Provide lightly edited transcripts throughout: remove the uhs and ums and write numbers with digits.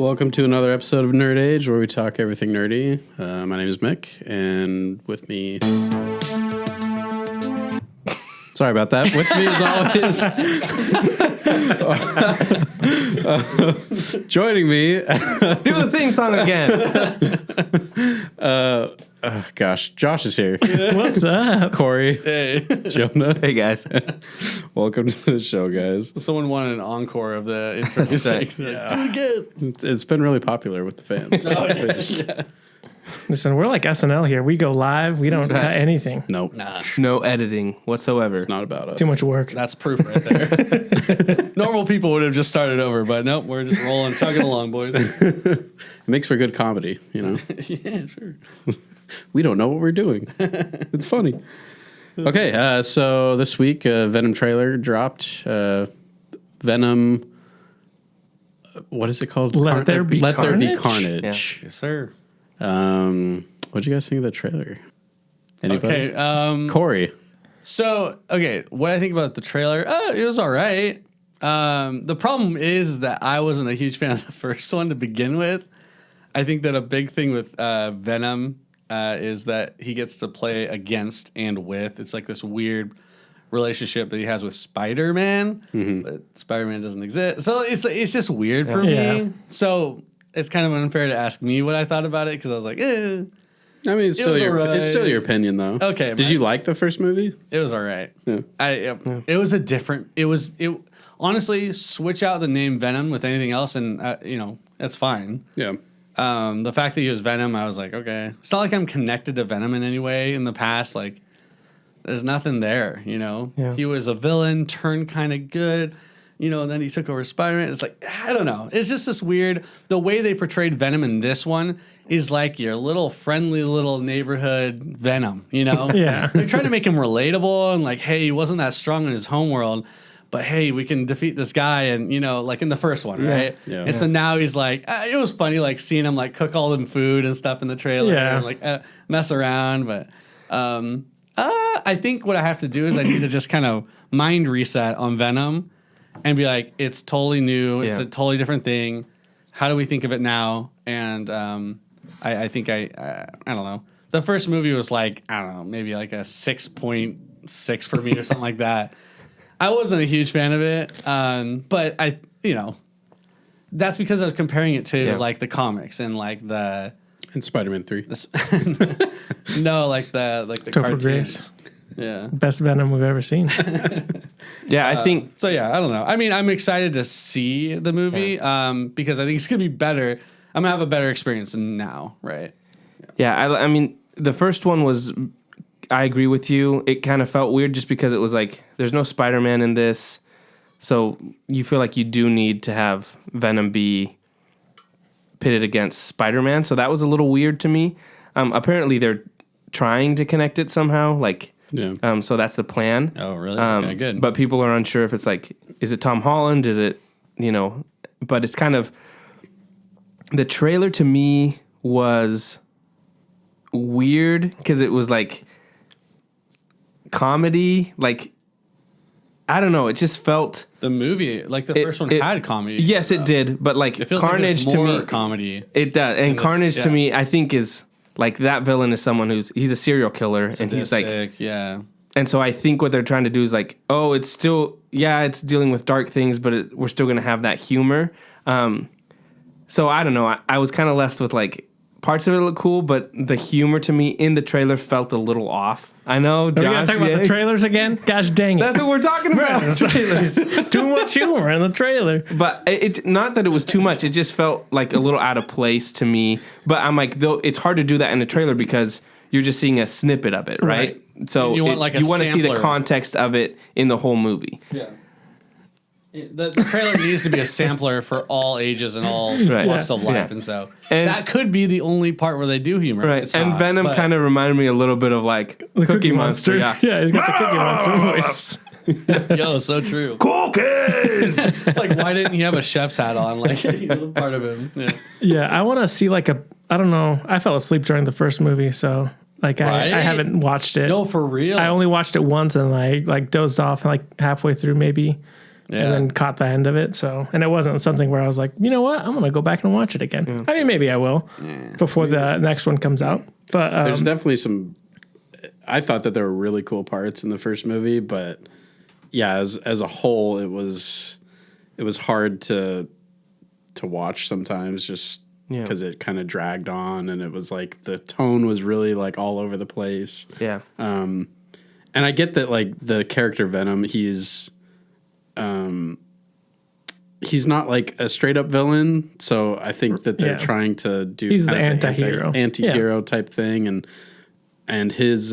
welcome to another episode of Nerd Age, where we talk everything nerdy. My name is Mick, and with me... Sorry about that. With me, as always... joining me... Do the theme song again. Gosh, Josh is here. What's up? Corey. Hey. Jonah. Hey, guys. Welcome to the show, guys. Someone wanted an encore of the intro music. Right. Yeah. Do it again. It's been really popular with the fans. Yeah. Listen, we're like SNL here. We go live. We don't Right. cut anything. Nope. Nah, No editing whatsoever. It's not about us. Too much work. that's proof right there. Normal people would have just started over, but nope, we're just rolling, chugging along, boys. It makes for good comedy, you know? Yeah, sure. We don't know what we're doing. It's funny. Okay, so this week, Venom trailer dropped. Venom, what is it called? Let There Be Let There Be Carnage? Carnage. Yes, sir. What'd you guys think of the trailer? Anybody? Okay. Corey. So, what I think about the trailer? It was all right. The problem is that I wasn't a huge fan of the first one to begin with. I think that a big thing with Venom is that he gets to play against and with. It's like this weird relationship that he has with Spider-Man, but Spider-Man doesn't exist. So it's just weird for Yeah. me. So it's kind of unfair to ask me what I thought about it because I was like, I mean, it's still your opinion, though. Okay, Did you like the first movie? it was all right. Yeah. It was a different. It honestly, switch out the name Venom with anything else, and that's fine. Yeah. The fact that he was Venom, I was like, okay. It's not like I'm connected to Venom in any way in the past. Like, there's nothing there, Yeah. He was a villain, turned kind of good, and then he took over Spider-Man. It's like, I don't know. It's just this weird, the way they portrayed Venom in this one is like your little friendly little neighborhood Venom, Yeah. They're trying to make him relatable and like, hey, he wasn't that strong in his home world. But hey, we can defeat this guy, and like in the first one, right? Yeah. And so now he's like, it was funny, like seeing him like cook all them food and stuff in the trailer, Yeah. and like mess around. But I think what I have to do is I need to just kind of mind reset on Venom, and be like, it's totally new, it's Yeah. a totally different thing. How do we think of it now? And I think I don't know. The first movie was like, I don't know, maybe like a 6.6 for me or something like that. I wasn't a huge fan of it, but that's because I was comparing it to like the comics and like the And Spider-Man 3. no, like the Topher cartoons. Grace. Yeah. Best Venom we've ever seen. Yeah, I think. So yeah, I don't know. I mean, I'm excited to see the movie because I think it's gonna be better. I'm gonna have a better experience than now, right? Yeah, I mean, the first one was. I agree with you. It kind of felt weird just because it was like there's no Spider-Man in this, so you feel like you do need to have Venom be pitted against Spider-Man. So that was a little weird to me. Apparently, they're trying to connect it somehow. Like, so that's the plan. Oh, really? Okay, good. But people are unsure if it's like, is it Tom Holland? Is it, but it's kind of, the trailer to me was weird because it was like comedy. Like, I don't know. It just felt. The movie, like the first one, had comedy. Yes, it did. But like It feels Carnage like to more me, comedy. it does. And Carnage to yeah. me, I think is like that villain is someone he's a serial killer, and he's like. Sadistic, yeah. And so I think what they're trying to do is like, oh, it's still, it's dealing with dark things, but we're still going to have that humor. So I don't know. I was kind of left with like parts of it look cool, but the humor to me in the trailer felt a little off. I know, Josh. Are we going to talk about the trailers again? Gosh dang it. That's what we're talking about. Trailers. Too much humor in the trailer. But it not that it was too much. It just felt like a little out of place to me. But I'm like, though, it's hard to do that in a trailer because you're just seeing a snippet of it, right? So You want like a you want to see the sampler. context of it in the whole movie. Yeah. The trailer needs to be a sampler for all ages and all Right. walks of life, Yeah. and so And- that could be the only part where they do humor. Right. It's And not, Venom but- kind of reminded me a little bit of like The Cookie Monster. Yeah. Yeah, he's got the Cookie Monster voice. Yo, so true. Cookies! Like, why didn't he have a chef's hat on? Like, he's a part of him. Yeah. Yeah, I want to see like I don't know. I fell asleep during the first movie, so like Right? I haven't watched it. No, for real. I only watched it once and I like dozed off like halfway through maybe. Yeah. and then caught the end of it. So, and it wasn't something where I was like, you know what, I'm going to go back and watch it again. I mean, maybe I will before the next one comes out. But There's definitely some. I thought that there were really cool parts in the first movie, but yeah, as a whole, it was hard to watch sometimes, just because it kind of dragged on, and it was like the tone was really like all over the place. Yeah. And I get that, like, the character Venom, he's not like a straight up villain, so I think that they're trying to do he's the kind of anti-hero type thing, and his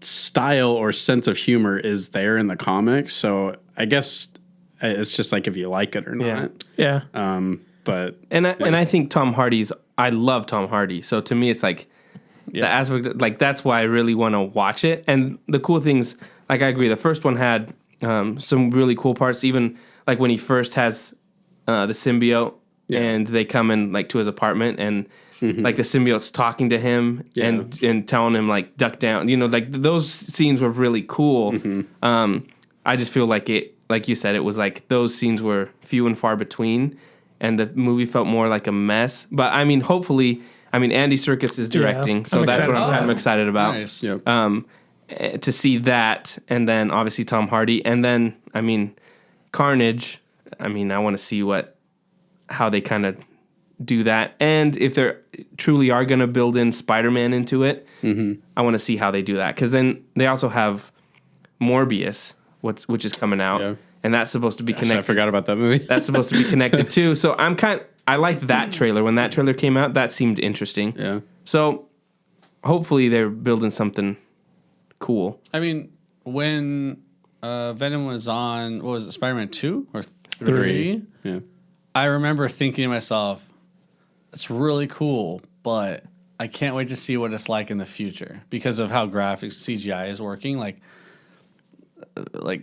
style or sense of humor is there in the comics, so I guess it's just like if you like it or not. Yeah. But I think I love Tom Hardy, so to me it's like the aspect, like, that's why I really want to watch it. And the cool things, like, I agree, the first one had some really cool parts, even like when he first has the symbiote and they come in like to his apartment, and like the symbiote's talking to him and telling him like duck down, like those scenes were really cool. I just feel like it, like you said, it was like those scenes were few and far between, and the movie felt more like a mess. But I mean, hopefully, Andy Serkis is directing, so that's what I'm kind of excited about. Nice. Yep. To see that, and then obviously Tom Hardy, and then Carnage. I want to see how they kind of do that, and if they truly are going to build in Spider-Man into it, I want to see how they do that, because then they also have Morbius, which is coming out, and that's supposed to be connected. I forgot about that movie. That's supposed to be connected too. So I like that trailer. When that trailer came out, that seemed interesting. Yeah. So hopefully they're building something cool. I mean, when Venom was on, what was it, Spider-Man 2 or 3? Yeah. I remember thinking to myself, it's really cool, but I can't wait to see what it's like in the future because of how graphics CGI is working. Like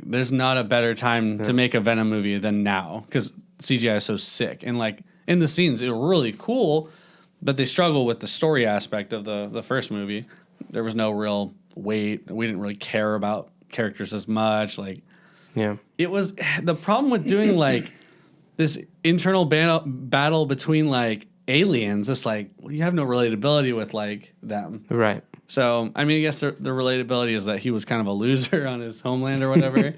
there's not a better time to make a Venom movie than now, because CGI is so sick. And like in the scenes, it was really cool, but they struggle with the story aspect of the first movie. There was no real weight. We didn't really care about characters as much. Like, it was the problem with doing like this internal battle between like aliens. It's like, well, you have no relatability with like them, Right. So I mean, I guess the relatability is that he was kind of a loser on his homeland or whatever.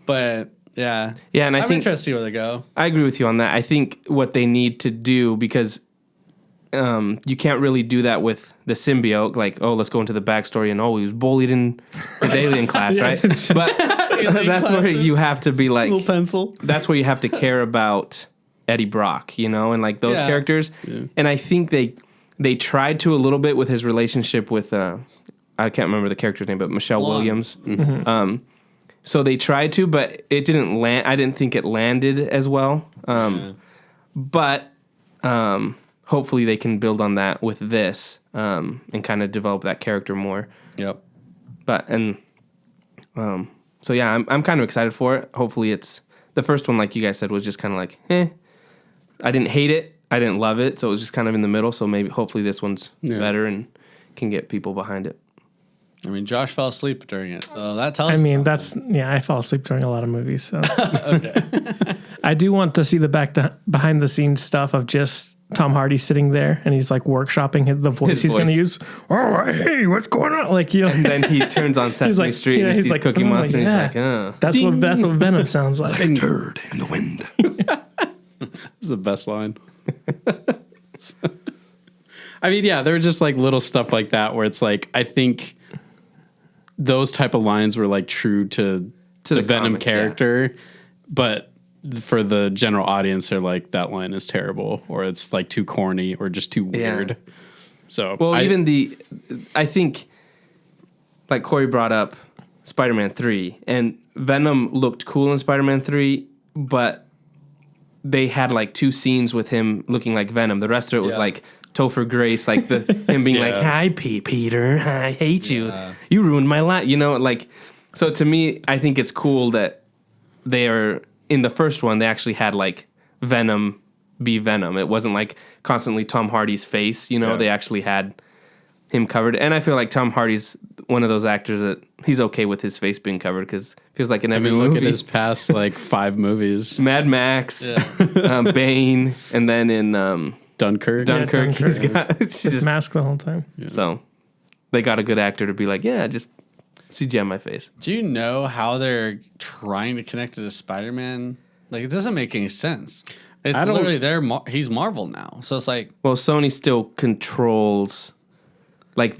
But yeah, and I'm interested to see where they go. I agree with you on that. I think what they need to do, because you can't really do that with the symbiote. Like, oh, let's go into the backstory, and he was bullied in his alien class, right? But that's where you have to be like, little pencil. That's where you have to care about Eddie Brock, and like those characters. Yeah. And I think they tried to a little bit with his relationship with I can't remember the character's name, but Michelle Williams. Mm-hmm. So they tried to, but it didn't land. I didn't think it landed as well. But hopefully they can build on that with this and kind of develop that character more. Yep. So yeah, I'm kind of excited for it. Hopefully it's the first one, like you guys said, was just kind of like, I didn't hate it. I didn't love it. So it was just kind of in the middle. So hopefully this one's better and can get people behind it. I mean, Josh fell asleep during it, so that tells. I fall asleep during a lot of movies. So okay. I do want to see the behind the scenes stuff of just Tom Hardy sitting there and he's like workshopping the voice he's going to use. Oh, hey, what's going on? Like, and then he turns on Sesame Street and he's like, Cookie Monster. And he's like, that's what Venom sounds like. Like a turd in the wind. This is the best line. I mean, yeah, there were just like little stuff like that where it's like, I think those type of lines were like true to the Venom comics, character, but for the general audience, they're like, that line is terrible, or it's like too corny, or just too weird. Yeah. So, I think, like Corey brought up Spider-Man 3, and Venom looked cool in Spider-Man 3, but they had like 2 scenes with him looking like Venom. The rest of it was like Topher Grace, like him being like, "Hi, Peter, I hate you. You ruined my life." Like, so to me, I think it's cool that they are in the first one. They actually had like Venom be Venom. It wasn't like constantly Tom Hardy's face. They actually had him covered. And I feel like Tom Hardy's one of those actors that he's okay with his face being covered because it feels like in every movie. Look at his past like 5 movies. Mad Max, Bane, and then in Dunkirk. Dunkirk. He's got His mask the whole time. So they got a good actor to be like, yeah, just CGI my face. Do you know how they're trying to connect it to Spider-Man? Like, it doesn't make any sense. It's literally he's Marvel now, so it's like, well, Sony still controls. Like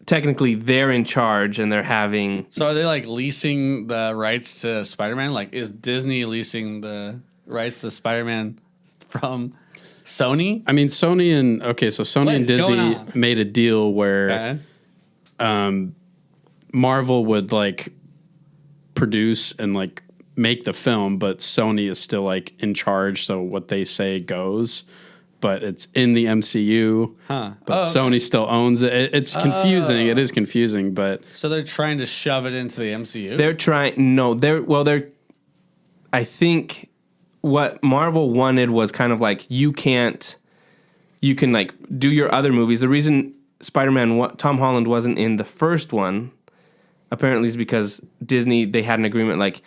technically they're in charge, and they're having. So are they like leasing the rights to Spider-Man? Like, is Disney leasing the rights to Spider-Man from Sony? I mean, Sony and Disney made a deal where Marvel would like produce and like make the film, but Sony is still like in charge. So what they say goes, but it's in the MCU. But Sony still owns it. It's confusing. It is confusing, but so they're trying to shove it into the MCU. They're trying. No, I think what Marvel wanted was kind of like you can like do your other movies. The reason Spider-Man Tom Holland wasn't in the first one apparently is because Disney, they had an agreement like,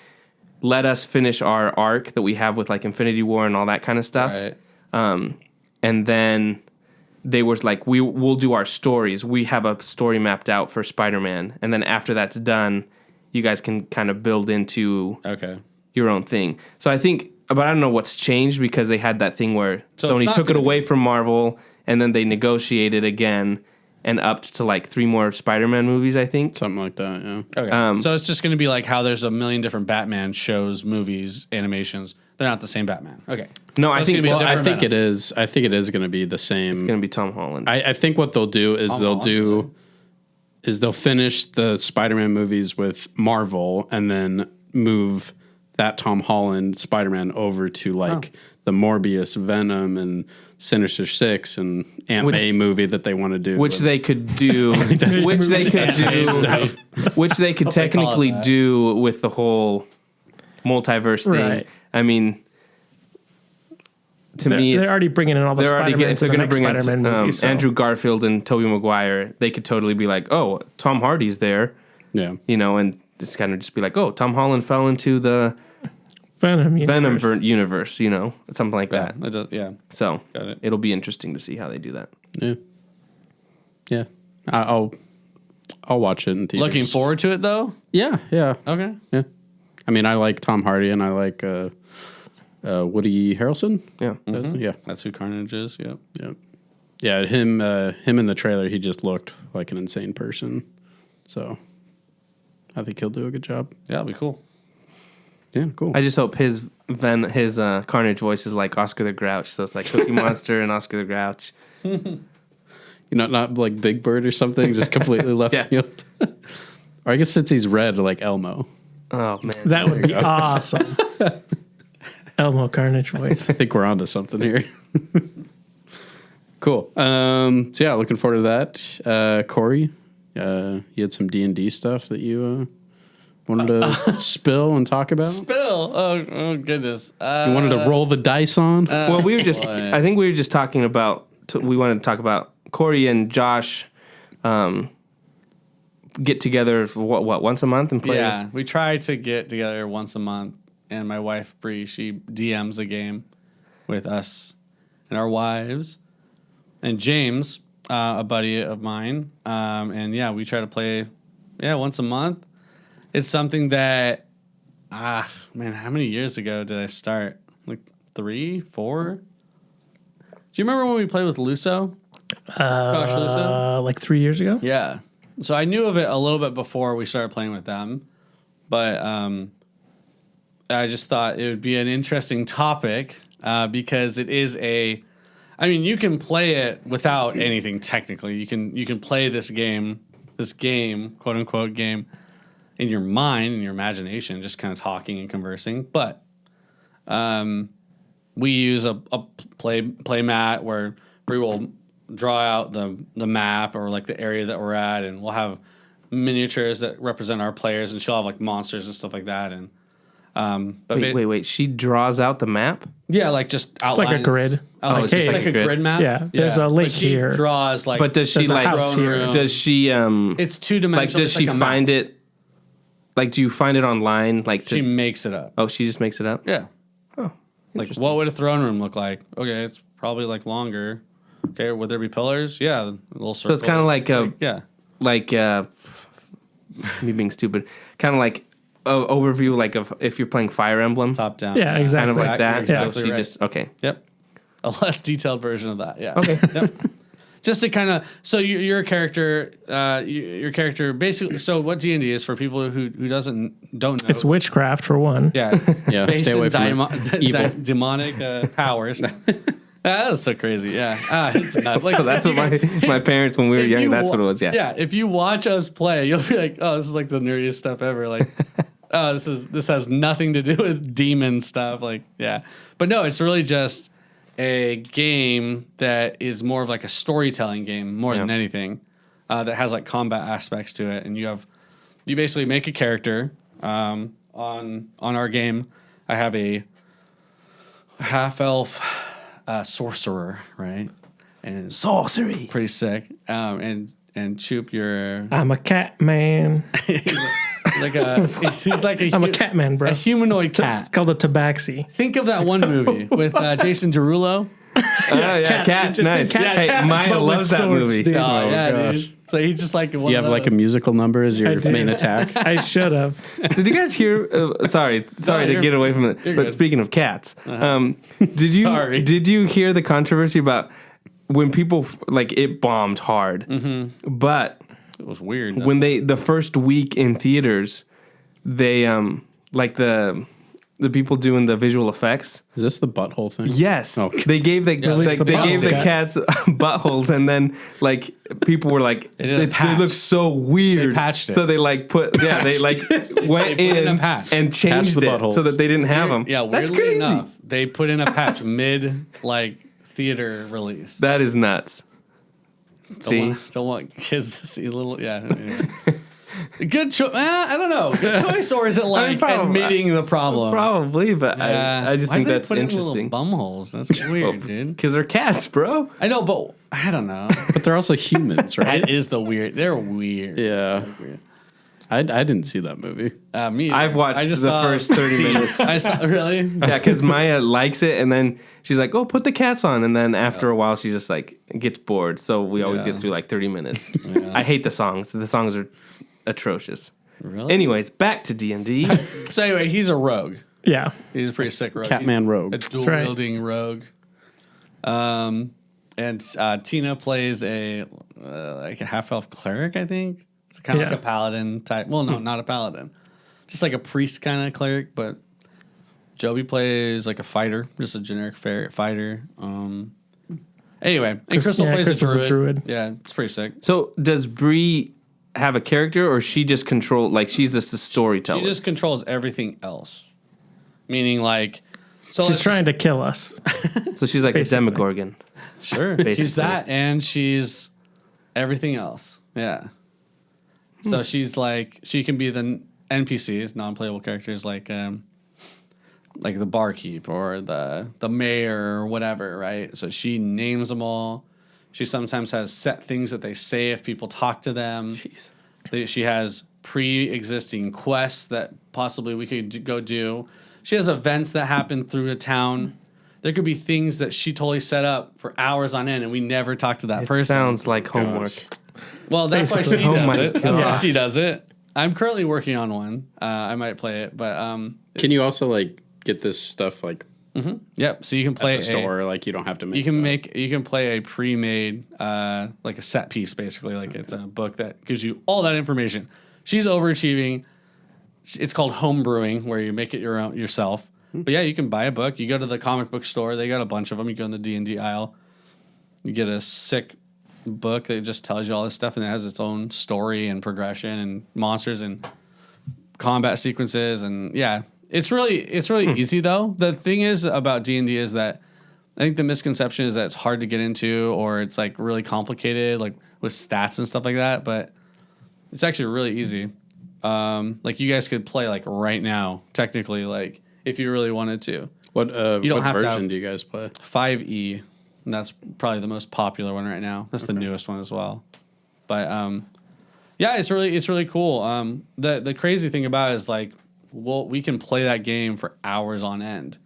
let us finish our arc that we have with like Infinity War and all that kind of stuff. Right. And then they were like, we'll do our stories. We have a story mapped out for Spider-Man. And then after that's done, you guys can kind of build into your own thing. So I think, but I don't know what's changed because they had that thing where Sony took it away from Marvel and then they negotiated again and upped to like 3 more Spider-Man movies, I think. Something like that, yeah. Okay. So it's just going to be like how there's a million different Batman shows, movies, animations. They're not the same Batman. Okay. No, I think it is. I think it is going to be the same. It's going to be Tom Holland. I think what they'll do is they'll finish the Spider-Man movies with Marvel and then move that Tom Holland Spider-Man over to like the Morbius, Venom, and Sinister Six and Aunt May movie that they want to do. Which they could do. Which they could technically do with the whole multiverse thing. Right. I mean, they're already bringing in all the Spider-Man. They're going to bring Spider-Man movies, Andrew Garfield and Tobey Maguire. They could totally be like, oh, Tom Hardy's there. Yeah. You know, and just kind of just be like, oh, Tom Holland fell into the Venom universe, you know, something like that. Yeah. So Got it. It'll be interesting to see how they do that. Yeah. Yeah. I'll watch it in theaters. Looking forward to it, though? Yeah. Yeah. Okay. Yeah. I mean, I like Tom Hardy and I like Woody Harrelson. Yeah. Mm-hmm. Yeah. That's who Carnage is. Yep. Yeah. Yeah. Him in the trailer, he just looked like an insane person. So I think he'll do a good job. Yeah, it'll be cool. Yeah, cool. I just hope his Carnage voice is like Oscar the Grouch, so it's like Cookie Monster and Oscar the Grouch. You know, not like Big Bird or something, just completely left field. Or I guess since he's red, like Elmo. Oh man, that would be awesome. Elmo Carnage voice. I think we're onto something here. Cool. So yeah, looking forward to that. Corey, you had some D&D stuff that you wanted to spill and talk about? Spill? Oh goodness. You wanted to roll the dice on? Well, we were just, I think we were just talking about, we wanted to talk about Corey and Josh get together for what, once a month and play? Yeah, we try to get together once a month, and my wife, Bree, she DMs a game with us and our wives. And James, a buddy of mine, and yeah, we try to play, once a month. It's something that, man, how many years ago did I start? Like 3, 4? Do you remember when we played with Luso? Gosh, Luso? Like 3 years ago? Yeah. So I knew of it a little bit before we started playing with them, but I just thought it would be an interesting topic because it is you can play it without anything technically. You can play this game, quote unquote game, in your mind, in your imagination, just kind of talking and conversing. But we use a play mat where we will draw out the map or like the area that we're at, and we'll have miniatures that represent our players, and she'll have like monsters and stuff like that. And But Wait. She draws out the map? Yeah, like just It's outlines. like a grid. it's just It's like like a a grid. grid map. Yeah, there's a lake But she here. draws like. But does she There's a like house here. does she It's two-dimensional. like does she find it like do you find it online like She makes it up. Oh, she just makes it up? Yeah. Oh. Like, what would a throne room look like? Okay, it's probably like longer. Okay, would there be pillars? Yeah, little circles. So it's kind of like a yeah. like me being stupid. Kind of like a overview like of if you're playing Fire Emblem. Top down. Yeah, exactly. Kind of like that. Exactly So she right. just okay. Yep. A less detailed version of that. Yeah. Okay. Yep. Just to kind of so you're a character. Your character basically. So what D&D is for people who don't know. It's witchcraft for one. Yeah. Yeah, Based stay away in from it. Evil. demonic powers. That was so crazy. Yeah. It's not like That's what my parents when we were if young. you That's wa- what it was. Yeah. Yeah. If you watch us play, you'll be like, oh, this is like the nerdiest stuff ever. Like, oh, this has nothing to do with demon stuff. Like, yeah. But no, it's really just a game that is more of like a storytelling game more than anything. That has like combat aspects to it, and you basically make a character. On our game, I have a half elf sorcerer, right? And Sorcery. pretty sick. And Choop, you're I'm a cat man. like he's like I'm a cat man, bro. a humanoid It's cat. called a tabaxi. Think of that one movie with Jason Derulo. Yeah, Cats, Just nice. think Cats. Hey, Cats, Maya but with loves that swords, movie. dude. Oh, yeah, gosh. dude. So he's just like one You of have like a those. musical number as your do. main attack. I should have. Did you guys hear? Sorry to you're- get away from it. But good. speaking of cats, did you Sorry. did you hear the controversy about when people like it bombed hard, but It was weird. when the first week in theaters, they like the people doing the visual effects. Is this the butthole thing? Yes, Okay. they gave the Release the they gave the butthole. cats buttholes, and then like people were like, did a they patch. look so weird. They patched it. So they like they like went They put in in a patch. and changed the it buttholes. so that they didn't have them. Yeah, that's weirdly crazy. enough, they put in a patch mid like theater release. That is nuts. See, Don't want kids to see little. Yeah. Anyway. Good choice. I don't know. Good choice, or is it like probably- admitting the problem? probably, but I just think that's Little interesting bum holes. That's weird, dude. because they're cats, bro. I know, but I don't know. But they're also humans, right? That is the weird. They're weird. Yeah. Weird. I didn't see that movie. Me. I've either. watched I just the saw first 30 scenes. minutes. I saw really. Yeah, because Maya likes it, and then she's like, "Oh, put the cats on," and then after a while, she just like gets bored. So we always Yeah. get through like 30 minutes. I hate the songs. The songs are atrocious. Really? Anyways, back to D&D. So anyway, he's a rogue. Yeah. He's a pretty sick rogue. Catman rogue. A dual right. wielding rogue. And Tina plays a like a half elf cleric, I think. It's kind of Yeah. like a paladin type. Well, no, not a paladin. Just like a priest kind of cleric. But Joby plays like a fighter, just a generic fighter. Anyway, and Crystal plays Crystal's a a druid. druid. Yeah, it's pretty sick. So does Bree have a character, or she just control like she's just the storyteller? She just controls everything else. Meaning like, so She's let's trying to kill us. So she's like Basically. a demogorgon. Sure. Basically. She's that and she's everything else. Yeah. So she's like she can be the NPCs, non-playable characters like the barkeep or the mayor or whatever, right? So she names them all. She sometimes has set things that they say if people talk to them. Jeez. She has pre-existing quests that possibly we could go do. She has events that happen through a town. There could be things that she totally set up for hours on end, and we never talk to that It person. sounds like homework. Well, that's why Basically. she Oh does my it. That's why gosh. she does it. I'm currently working on one. I might play it, but Can you also like get this stuff like yep. So you can play at the store? Like you don't have to make. you can play a pre-made like a set piece basically. Like it's a book that gives you all that information. She's overachieving. It's called homebrewing, where you make it your own yourself. But yeah, you can buy a book. You go to the comic book store. They got a bunch of them. You go in the D&D aisle. You get a sick book that just tells you all this stuff, and it has its own story and progression and monsters and combat sequences. And yeah, it's really easy though. The thing is about D&D is that I think the misconception is that it's hard to get into, or it's like really complicated, like with stats and stuff like that. But it's actually really easy. Like you guys could play like right now, technically, like if you really wanted to. What don't what have to version have- do you guys play? 5E, and that's probably the most popular one right now. That's the newest one as well. But yeah, it's really cool. The crazy thing about it is like, we can play that game for hours on end.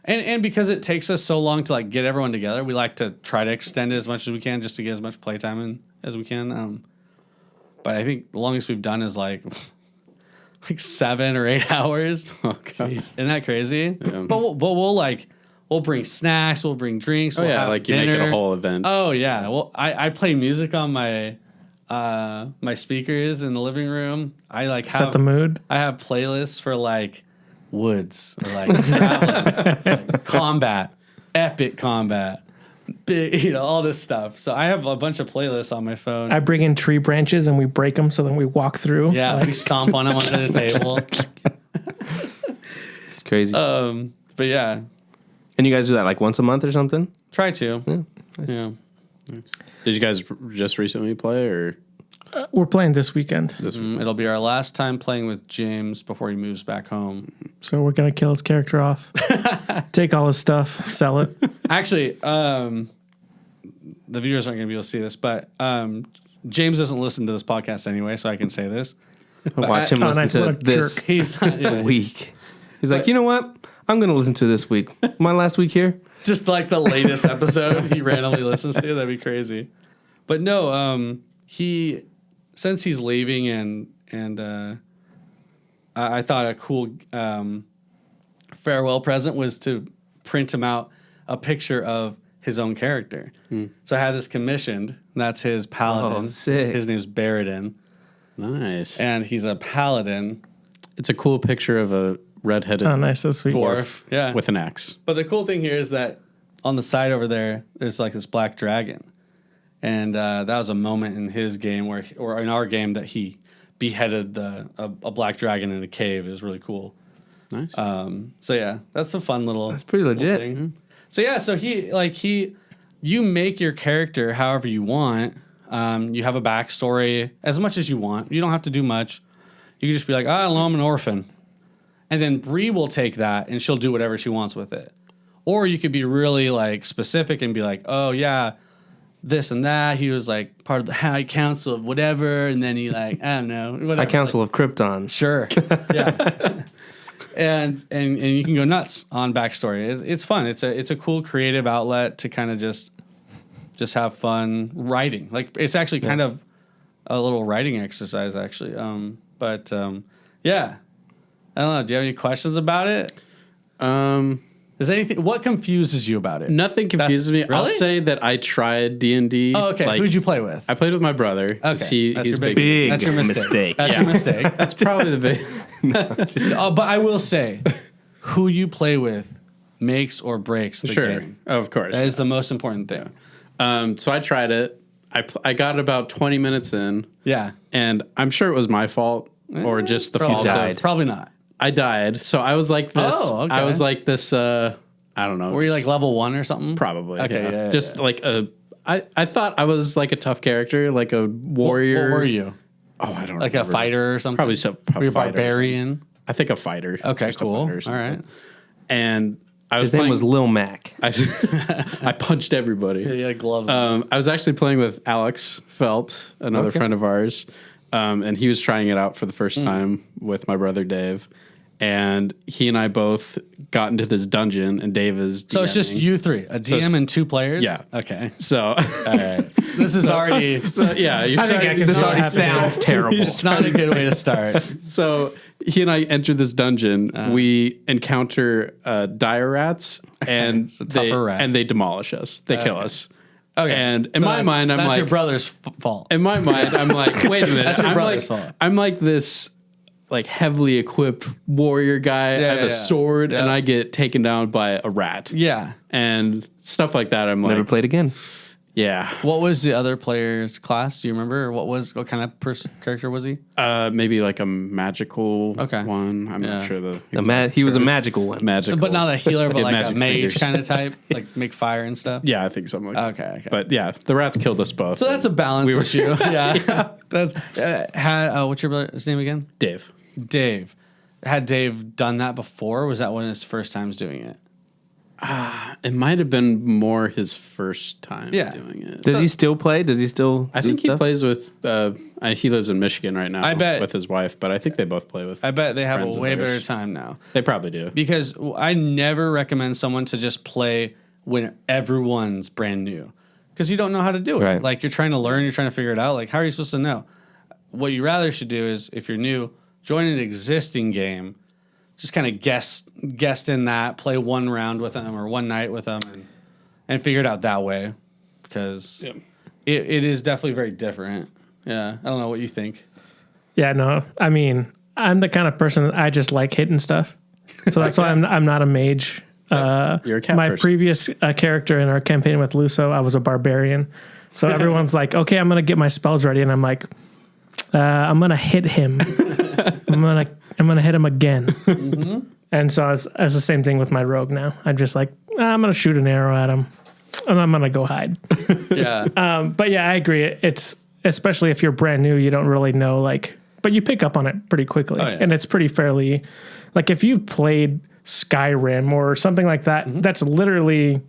And because it takes us so long to like get everyone together, we like to try to extend it as much as we can just to get as much playtime in as we can. But I think the longest we've done is like 7 or 8 hours. Oh, God. Isn't that crazy? Yeah. But we'll bring snacks, we'll bring drinks. Oh we'll yeah, have like you dinner. make it a whole event. Oh yeah. Well, I play music on my my speakers in the living room. I like Set the mood. I have playlists for like woods or like traveling, like combat, epic combat, big, all this stuff. So I have a bunch of playlists on my phone. I bring in tree branches and we break them so then we walk through. Yeah, we stomp on them under the table. It's crazy. But yeah, and you guys do that like once a month or something? try to. Yeah. Did you guys just recently play or We're playing this weekend. this? It'll be our last time playing with James before he moves back home. So we're going to kill his character off, take all his stuff, sell it. Actually, the viewers aren't going to be able to see this, but James doesn't listen to this podcast anyway, so I can say this. Watch him listen nice, what to a this jerk. He's not, yeah. week. He's like, you know what? I'm going to listen to this week. My last week here. Just like the latest episode he randomly listens to. That'd be crazy. But no, since he's leaving and I thought a cool farewell present was to print him out a picture of his own character. So I had this commissioned. That's his paladin. Oh, sick. His name's Baradin, Nice. and he's a paladin It's a cool picture of a redheaded Oh, nice. That's sweet. dwarf. Yeah. with an axe. But the cool thing here is that on the side over there, there's like this black dragon. And that was a moment in his game or in our game that he beheaded a black dragon in a cave. It was really cool. Nice. So yeah, that's a fun little. That's pretty little legit. thing. So yeah, so you make your character however you want. You have a backstory as much as you want. You don't have to do much. You can just be like, I don't know, I'm an orphan. And then Bree will take that and she'll do whatever she wants with it. Or you could be really like specific and be like, oh yeah, this and that. He was like part of the High Council of whatever, and then he like I don't know whatever. High Council of Krypton. Sure, yeah. and you can go nuts on backstory. It's fun. It's a cool creative outlet to kind of just have fun writing. Like it's actually kind of a little writing exercise actually. Yeah. I don't know. Do you have any questions about it? Is anything? What confuses you about it? Nothing confuses me. I'll Really? say that I tried D&D. Oh, okay. Like, Who'd you play with? I played with my brother. Okay. He's That's your big. That's your mistake. That's your mistake. That's probably the big. But I will say, who you play with makes or breaks the Sure. game. Of course. That is the most important thing. So I tried it. I got about 20 minutes in, Yeah. and I'm sure it was my fault or just the fault died. of. Probably not. I died. So I was like this. Oh, okay. I was like this. I don't know. Were you like level 1 or something? Probably. Okay, yeah, Just yeah. like I thought I was like a tough character, like a warrior. What were you? Oh, I don't Like remember. a fighter or something? Probably so. Were you a fighter. barbarian? I think a fighter. Okay, Just a cool. fighter or All something. right. And I was His name playing, was Lil Mac. I punched everybody. Yeah, gloves. I was actually playing with Alex Felt, another friend of ours, and he was trying it out for the first time with my brother Dave. And he and I both got into this dungeon, and Dave is So it's just DMing. you three, a DM and 2 players? Yeah. Okay. So, All right. This is already yeah, you're I think I can This see already what happens. sounds terrible. it's not a good way to start. So he and I enter this dungeon. We encounter dire rats, and So tougher rats. they demolish us. They kill us. Okay. And in So my that's- mind, I'm that's like, your brother's fault. in my mind, I'm like, wait a minute. That's your I'm brother's like, fault. I'm like this, like heavily equipped warrior guy. I have yeah, a sword, and Yeah. I get taken down by a rat. Yeah. And stuff like that. I'm Never like, played again. Yeah. What was the other player's class? Do you remember? Or what kind of character was he? Maybe like a magical Okay. one. I'm not sure He was a magical one. magical. But not a healer, but Yeah, like a magic mage fingers. kind of type, like make fire and stuff. Yeah, I think something like that. Okay. But yeah, the rats killed us both. So that's a balance issue. Yeah. That's what's your brother's name again? Dave. Dave. Had Dave done that before? Or was that one of his first times doing it? It might have been more his first time doing it. Does he still play? Does he still? I think he plays with. He lives in Michigan right now. I bet with his wife, but I think they both play with. I bet they have a friends of way theirs. better time now. They probably do. Because I never recommend someone to just play when everyone's brand new. Because you don't know how to do it. Right. Like you're trying to learn, you're trying to figure it out. Like how are you supposed to know? What you rather should do is if you're new, join an existing game. Just kind of guessed in that, play one round with them or one night with them and figure it out that way. Because it is definitely very different. Yeah. I don't know what you think. Yeah, no. I mean, I'm the kind of person that I just like hitting stuff. So that's why I'm not a mage. You're a cat My person. previous character in our campaign with Luso, I was a barbarian. So everyone's like, okay, I'm going to get my spells ready. And I'm like, I'm going to hit him. I'm going to hit him again. Mm-hmm. And so it's the same thing with my rogue now. I'm just like, I'm going to shoot an arrow at him and I'm going to go hide. Yeah. But yeah, I agree. It's especially if you're brand new, you don't really know, like, but you pick up on it pretty quickly. Oh, yeah. And it's pretty fairly, like if you've played Skyrim or something like that, that's literally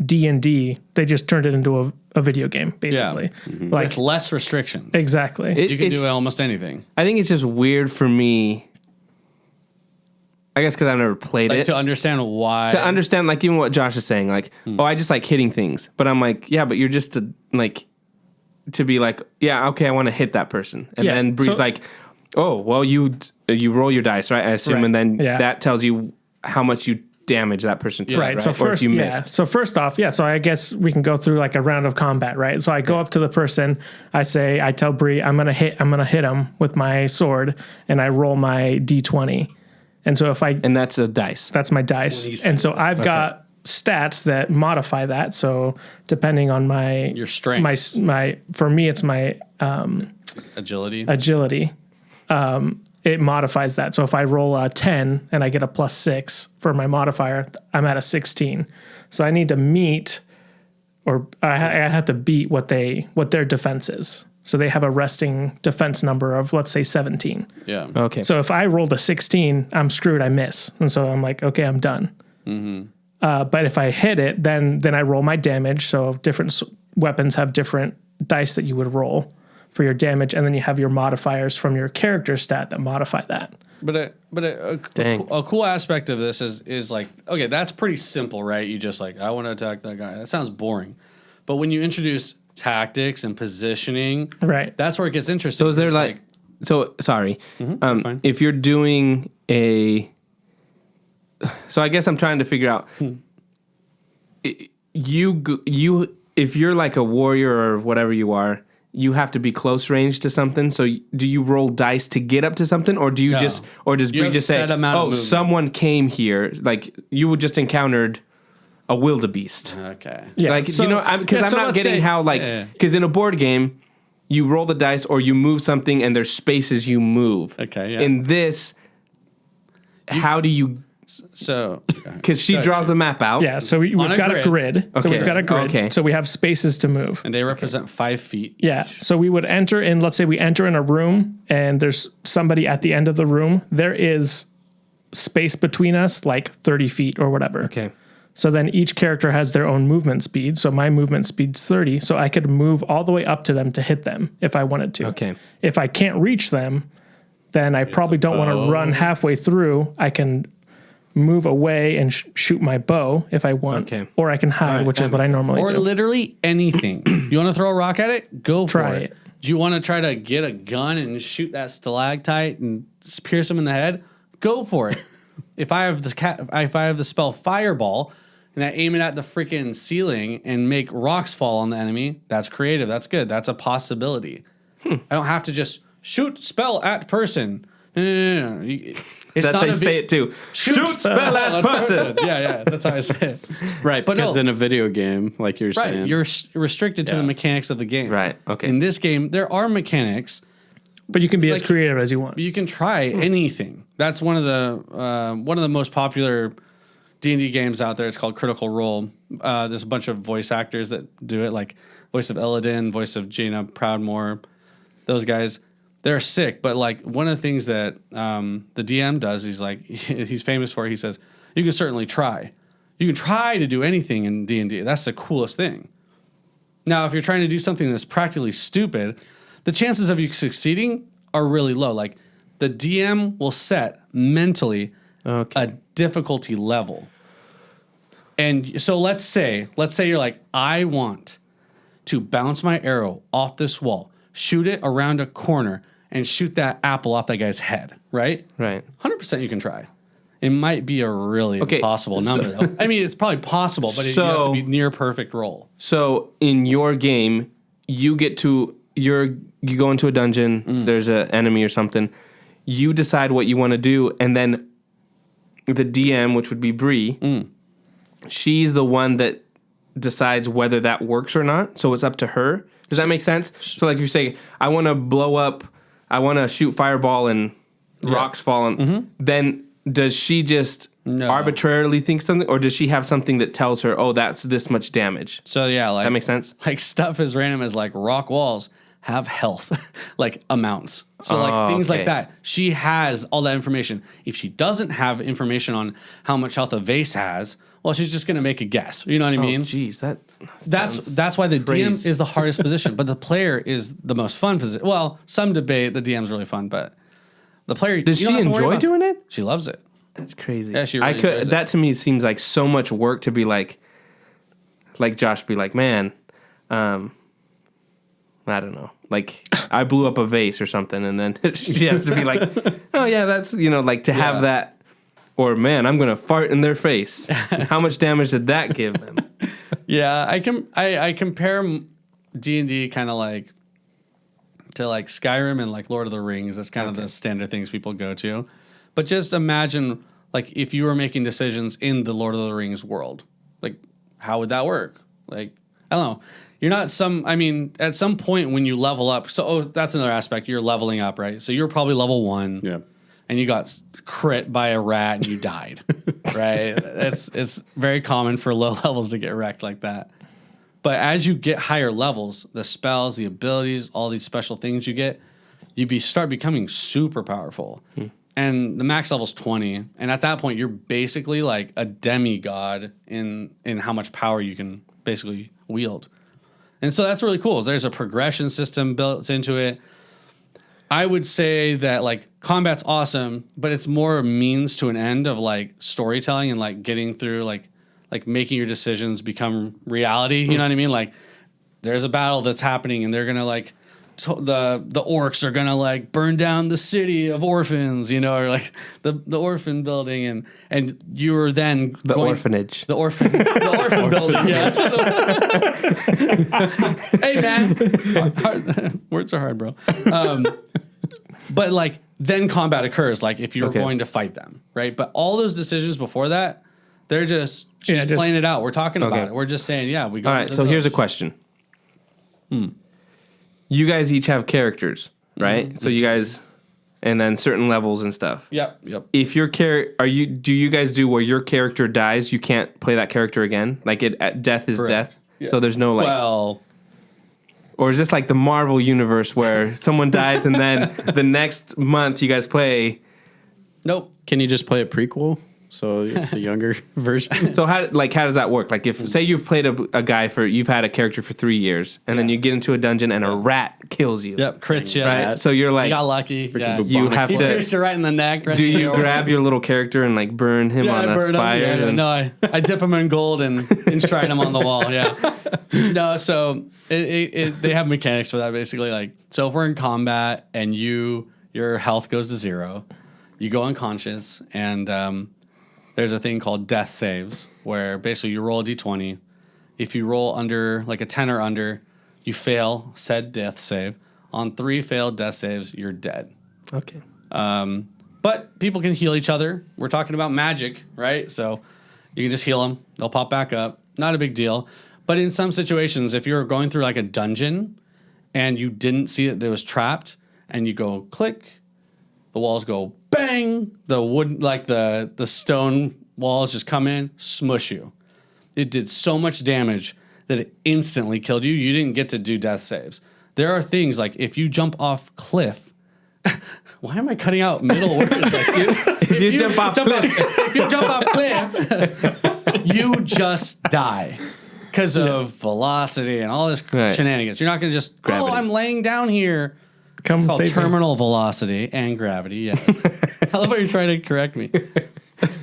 D&D. They just turned it into a video game, basically. Yeah. Like With less restrictions. exactly. You can do almost anything. I think it's just weird for me. I guess because I've never played Like it. to understand why. To understand, like, even what Josh is saying, like, oh, I just like hitting things. But I'm like, yeah, but you're just to be like, yeah, okay, I want to hit that person. And Yeah, then Bree's so- like, oh, well, you roll your dice, right? I assume, Right, and then yeah. that tells you how much you damage that person to, Right. So or if first, you yeah. missed. So first off, yeah. So I guess we can go through like a round of combat, right? So I go up to the person. I tell Bree, I'm gonna hit him with my sword, and I roll my d20. And so And that's a dice. that's my dice. And so I've got stats that modify that. So depending on Your strength. my for me it's my agility. agility. It modifies that. So if I roll a 10 and I get a +6 for my modifier, I'm at a 16. So I need to meet, or I have to beat what their defense is. So they have a resting defense number of, let's say, 17. Yeah. Okay. So if I rolled a 16, I'm screwed. I miss, and so I'm like, okay, I'm done. But if I hit it, then I roll my damage. So different weapons have different dice that you would roll for your damage, and then you have your modifiers from your character stat that modify that. But a cool aspect of this is like, okay, that's pretty simple, right? You just like, I want to attack that guy. That sounds boring. But when you introduce tactics and positioning, Right. that's where it gets interesting. So is there It's like, so sorry, fine. if you're doing so I guess I'm trying to figure out, if you're like a warrior or whatever you are, you have to be close range to something. So do you roll dice to get up to something, or do you No. does You Bree have just say, set amount of oh, movement. someone came here, like you would just encountered a wildebeest. okay. Yeah. Like, so- you know, because I'm so not let's getting say- how, like, Yeah. because in a board game, you roll the dice or you move something and there's spaces you move. Okay, yeah. In this, how do you, So, because she draws the map out. Yeah, so we've On a got a grid. So Okay. we've got a grid. Okay. So we have spaces to move. and they represent 5 feet. Yeah. So we would enter in, let's say we enter in a room and there's somebody at the end of the room. There is space between us, like 30 feet or whatever. Okay. So then each character has their own movement speed. So my movement speed's 30. So I could move all the way up to them to hit them if I wanted to. Okay. If I can't reach them, then I probably don't want to run halfway through. I can move away and shoot my bow if I want. Okay. Or I can hide, which is what I normally Or do. literally anything. You want to throw a rock at it? Go for Try it. it. Do you want to try to get a gun and shoot that stalactite and pierce him in the head? Go for it. If I have the spell Fireball and I aim it at the freaking ceiling and make rocks fall on the enemy, that's creative. That's good. That's a possibility. I don't have to just shoot spell at person. No. It's That's not how you a say it too. Shoot, spell that person. Yeah, that's how I say it. Right, But because no. in a video game, like you're Right, saying, you're restricted to Yeah. the mechanics of the game. Right, okay. In this game, there are mechanics. But you can be as Like- creative as you want. You can try anything. That's one of the most popular D&D games out there. It's called Critical Role. There's a bunch of voice actors that do it, like voice of Illidan, voice of Jaina Proudmoore. Those guys, they're sick. But like one of the things that the DM does, he's famous for. He says, "You can certainly try. You can try to do anything in D&D. That's the coolest thing." Now, if you're trying to do something that's practically stupid, the chances of you succeeding are really low. Like the DM will set mentally a difficulty level. And so let's say you're like, I want to bounce my arrow off this wall, shoot it around a corner, and shoot that apple off that guy's head, right? Right. 100% you can try. It might be a really Okay, impossible number, though. I mean, it's probably possible, but you have to be near perfect roll. So in your game, you get to you go into a dungeon. There's an enemy or something. You decide what you want to do, and then the DM, which would be Bree, she's the one that decides whether that works or not. So it's up to her. Does that make sense? So like you say, I want to blow up, I want to shoot fireball and rocks falling. Then does she just arbitrarily think something, or does she have something that tells her, oh, that's this much damage? So yeah, like That makes sense? Like stuff as random as like rock walls have health, like amounts. So like things okay. like that. She has all that information. If she doesn't have information on how much health a vase has, well, she's just gonna make a guess. You know what I mean? Jeez, That's why the DM crazy. is the hardest position, but the player is the most fun position. Well, some debate the DM's really fun, but the player Does you she don't have to worry enjoy about- doing it? She loves it. That's crazy. Yeah, she really enjoys it. That to me seems like so much work to be like Josh be like, man, I don't know. Like I blew up a vase or something, and then she has to be like, oh yeah, that's like to have that, or man, I'm gonna fart in their face. How much damage did that give them? Yeah, I compare D&D kind of like to like Skyrim and like Lord of the Rings. That's kind of the standard things people go to. But just imagine like if you were making decisions in the Lord of the Rings world, like how would that work? Like I don't know. You're not at some point when you level up. So that's another aspect. You're leveling up, right? So you're probably level 1. yeah. And you got crit by a rat and you died, right? It's very common for low levels to get wrecked like that. But as you get higher levels, the spells, the abilities, all these special things you get, start becoming super powerful. And the max level's 20. And at that point, you're basically like a demigod in how much power you can basically wield. And so that's really cool. There's a progression system built into it. I would say that like combat's awesome, but it's more a means to an end of like storytelling and like getting through like making your decisions become reality. You know what I mean? Like there's a battle that's happening and they're gonna like the orcs are gonna like burn down the city of orphans, or like the orphan building, and you're then The orphanage. the orphan building. Yeah. Hey man, words are hard, bro. But like then combat occurs, like if you're going to fight them, right? But all those decisions before that, they're just playing it out. We're talking about it. We're just saying, yeah, we go. All right, so here's a question. You guys each have characters, right? So you guys, and then certain levels and stuff. Yep. If your do you guys do where your character dies, you can't play that character again? Like death is death. Yeah. So there's no like. Well, Or is this like the Marvel universe where someone dies and then the next month you guys play? nope. Can you just play a prequel? So it's a younger version. So how does that work? Like if say you've played a guy you've had a character for 3 years and then you get into a dungeon and a rat kills you. Yep. Crits you. Right. So you're like You got lucky. Yeah. bubonic you have He to. pierced you right in the neck. Right Do in the you organ. grab your little character and like burn him on I a burn him. spire? Yeah, and no, I dip him in gold and enshrin him on the wall. Yeah. No, so they have mechanics for that basically. Like, so if we're in combat and your health goes to 0, you go unconscious, and there's a thing called death saves where basically you roll a d20. If you roll under like a 10 or under, you fail said death save. On 3 failed death saves, you're dead. Okay. But people can heal each other. We're talking about magic, right? So you can just heal them. They'll pop back up. Not a big deal. But in some situations, if you're going through like a dungeon and you didn't see it was trapped, and you go click, the walls go bang, the wood, like the stone walls just come in, smush you. It did so much damage that it instantly killed you. You didn't get to do death saves. There are things like if you jump off cliff. Why am I cutting out middle words? Like, if you jump off cliff, you just die because of velocity and all this shenanigans. You're not going to just gravity. I'm laying down here. It's called terminal velocity and gravity. Yes. I love how you're trying to correct me.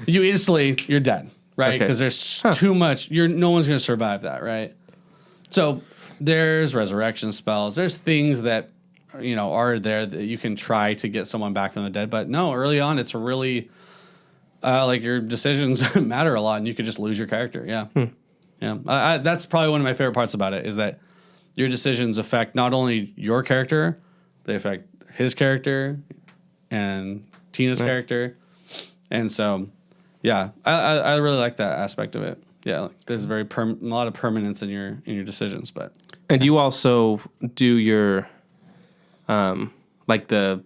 You're dead, right? Because there's too much. No one's going to survive that, right? So there's resurrection spells. There's things that are there that you can try to get someone back from the dead. But no, early on, it's really like your decisions matter a lot, and you could just lose your character. Yeah, yeah. That's probably one of my favorite parts about it is that your decisions affect not only your character, they affect his character and Tina's character, and so yeah, I really like that aspect of it. Yeah, like there's a lot of permanence in your decisions, but and you also do your like the,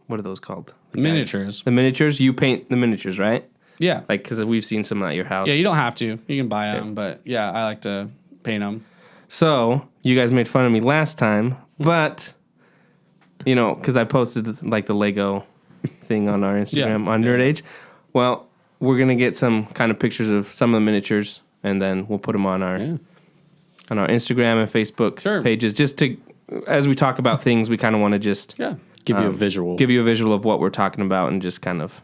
what are those called? Miniatures. The miniatures. You paint the miniatures, right? Yeah. Like, because we've seen some at your house. Yeah, you don't have to. You can buy them, but yeah, I like to paint them. So, you guys made fun of me last time, but, because I posted, like, the Lego thing on our Instagram on Nerd Age. Well, we're going to get some kind of pictures of some of the miniatures, and then we'll put them on our Instagram and Facebook pages, just to... As we talk about things, we kind of want to just give you a visual. Give you a visual of what we're talking about, and just kind of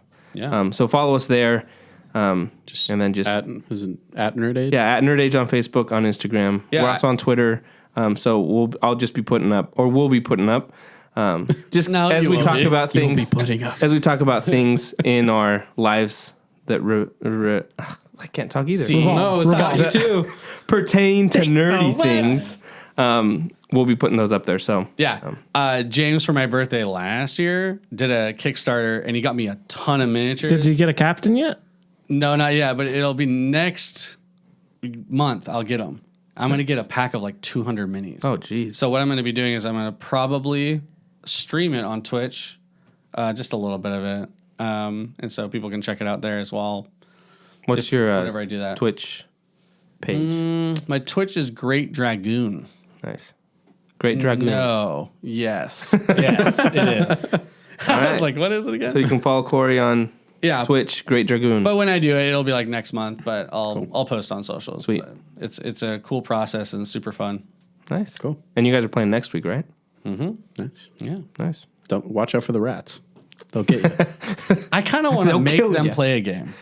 so follow us there, and then just at Nerd Age? Yeah, at Nerd Age on Facebook, on Instagram. Yeah, we're also on Twitter. So we'll be putting up just now as we talk about things. You'll be putting up. As we talk about things in our lives that I can't talk either. No, it's not you too. Pertain to nerdy things. We'll be putting those up there. So James, for my birthday last year, did a Kickstarter, and he got me a ton of miniatures. Did you get a captain yet? No, not yet, but it'll be next month. I'll get them. I'm going to get a pack of like 200 minis. Oh, geez. So what I'm going to be doing is I'm going to probably stream it on Twitch, just a little bit of it, and so people can check it out there as well. What's your whenever I do that Twitch page? My Twitch is Great Dragoon. Nice. Great Dragoon. No. Yes. Yes, it is. I was like, what is it again? So you can follow Corey on Twitch, Great Dragoon. But when I do it, it'll be like next month, but I'll post on socials. Sweet. But it's a cool process and super fun. Nice. Cool. And you guys are playing next week, right? Mm-hmm. Nice. Yeah. Nice. Don't watch out for the rats. They'll get you. I kind of want to make them play a game.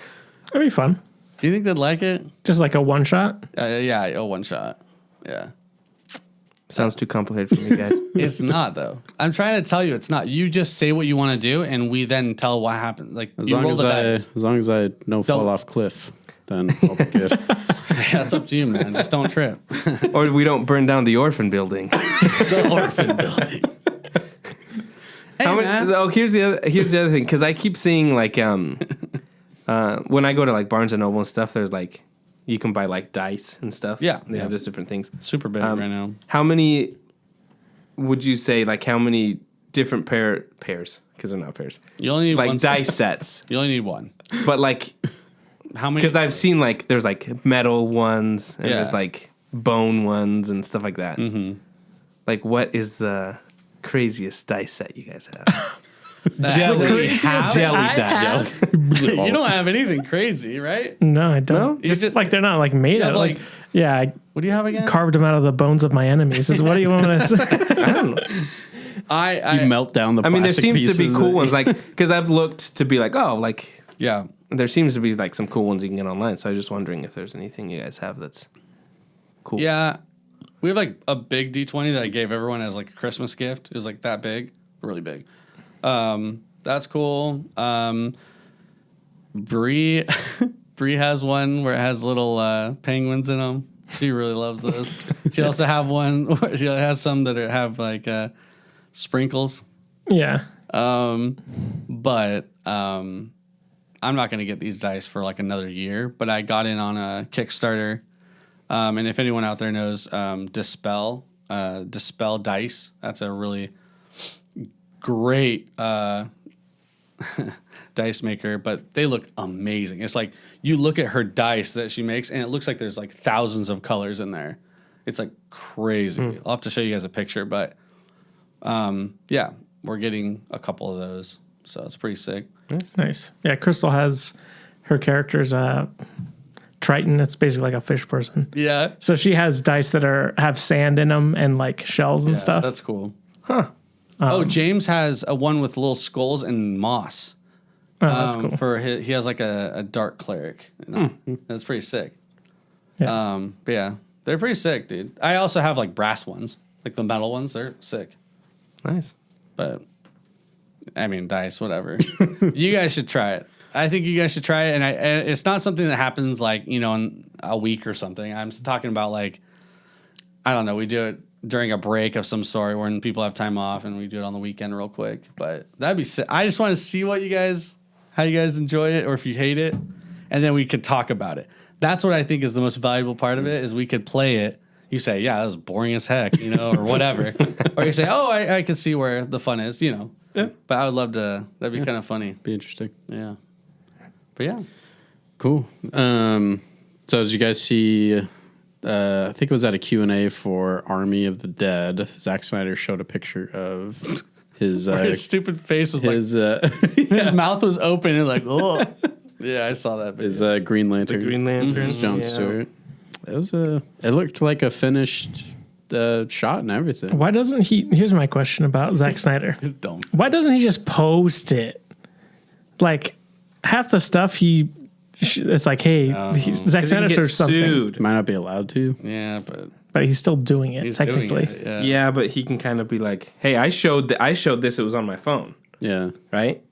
That'd be fun. Do you think they'd like it? Just like a one shot? Yeah, a one shot. Yeah. Sounds too complicated for me, guys. It's not, though. I'm trying to tell you, it's not. You just say what you want to do, and we then tell what happens. Like, as you long roll as the dice. As long as I don't fall off cliff, then I'll be good. That's up to you, man. Just don't trip. Or we don't burn down the orphan building. The orphan building. Here's the other thing, because I keep seeing like when I go to like Barnes and Noble and stuff, there's like you can buy like dice and stuff. Yeah, they have just different things. Super big right now. How many would you say? Like how many different pairs? Because they're not pairs. You only need like one dice sets. You only need one. But like how many? Because I've seen like there's like metal ones and there's like bone ones and stuff like that. Mm-hmm. Like what is the craziest dice set you guys have? Jelly dice. You don't have anything crazy, right? No, I don't. No? Just like they're not like made out. Like I what do you have again? Carved them out of the bones of my enemies. Is what do you want me to say? I don't know. You melt down the. I mean, there seems to be cool ones, like because I've looked to be like, oh, like there seems to be like some cool ones you can get online. So I was just wondering if there's anything you guys have that's cool. Yeah, we have like a big D20 that I gave everyone as like a Christmas gift. It was like that big, really big. That's cool. Bree has one where it has little penguins in them. She really loves those. She also have one where she has some that have like sprinkles. Yeah. But I'm not going to get these dice for like another year. But I got in on a Kickstarter. And if anyone out there knows Dispel Dice, that's a really great dice maker, but they look amazing. It's like you look at her dice that she makes, and it looks like there's like thousands of colors in there. It's like crazy. I'll have to show you guys a picture, but yeah, we're getting a couple of those, so it's pretty sick. Nice. Yeah, Crystal has her character's Triton. It's basically like a fish person. Yeah. So she has dice that have sand in them and like shells and stuff. That's cool. Huh. James has a one with little skulls and moss. Oh, that's cool. He has like a dark cleric. That's pretty sick. Yeah. But yeah, they're pretty sick, dude. I also have like brass ones, like the metal ones. They're sick. Nice. But I mean, dice, whatever. You guys should try it. I think you guys should try it, and it's not something that happens like in a week or something. I'm talking about like, I don't know. We do it during a break of some sort when people have time off, and we do it on the weekend real quick. But that'd be sick. I just want to see how you guys enjoy it, or if you hate it, and then we could talk about it. That's what I think is the most valuable part of it, is we could play it. You say, yeah, that was boring as heck, or whatever. Or you say, oh, I can see where the fun is, Yeah. But I would love to. That'd be kind of funny. Be interesting. Yeah. But yeah. Cool. So did you guys see, I think it was at a Q&A for Army of the Dead, Zack Snyder showed a picture of his... his stupid face was his mouth was open and like, oh. Yeah, I saw that. His Green Lantern. The Green Lantern. His John Stewart. It was it looked like a finished shot and everything. Why doesn't he... Here's my question about Zack Snyder. It's dumb. Why doesn't he just post it? Like, half the stuff it's like, hey, Zack Snyder or something. Sued. Might not be allowed to. Yeah, But he's still doing it, he's technically. doing it, Yeah, but he can kind of be like, hey, I showed this, it was on my phone. Yeah. Right?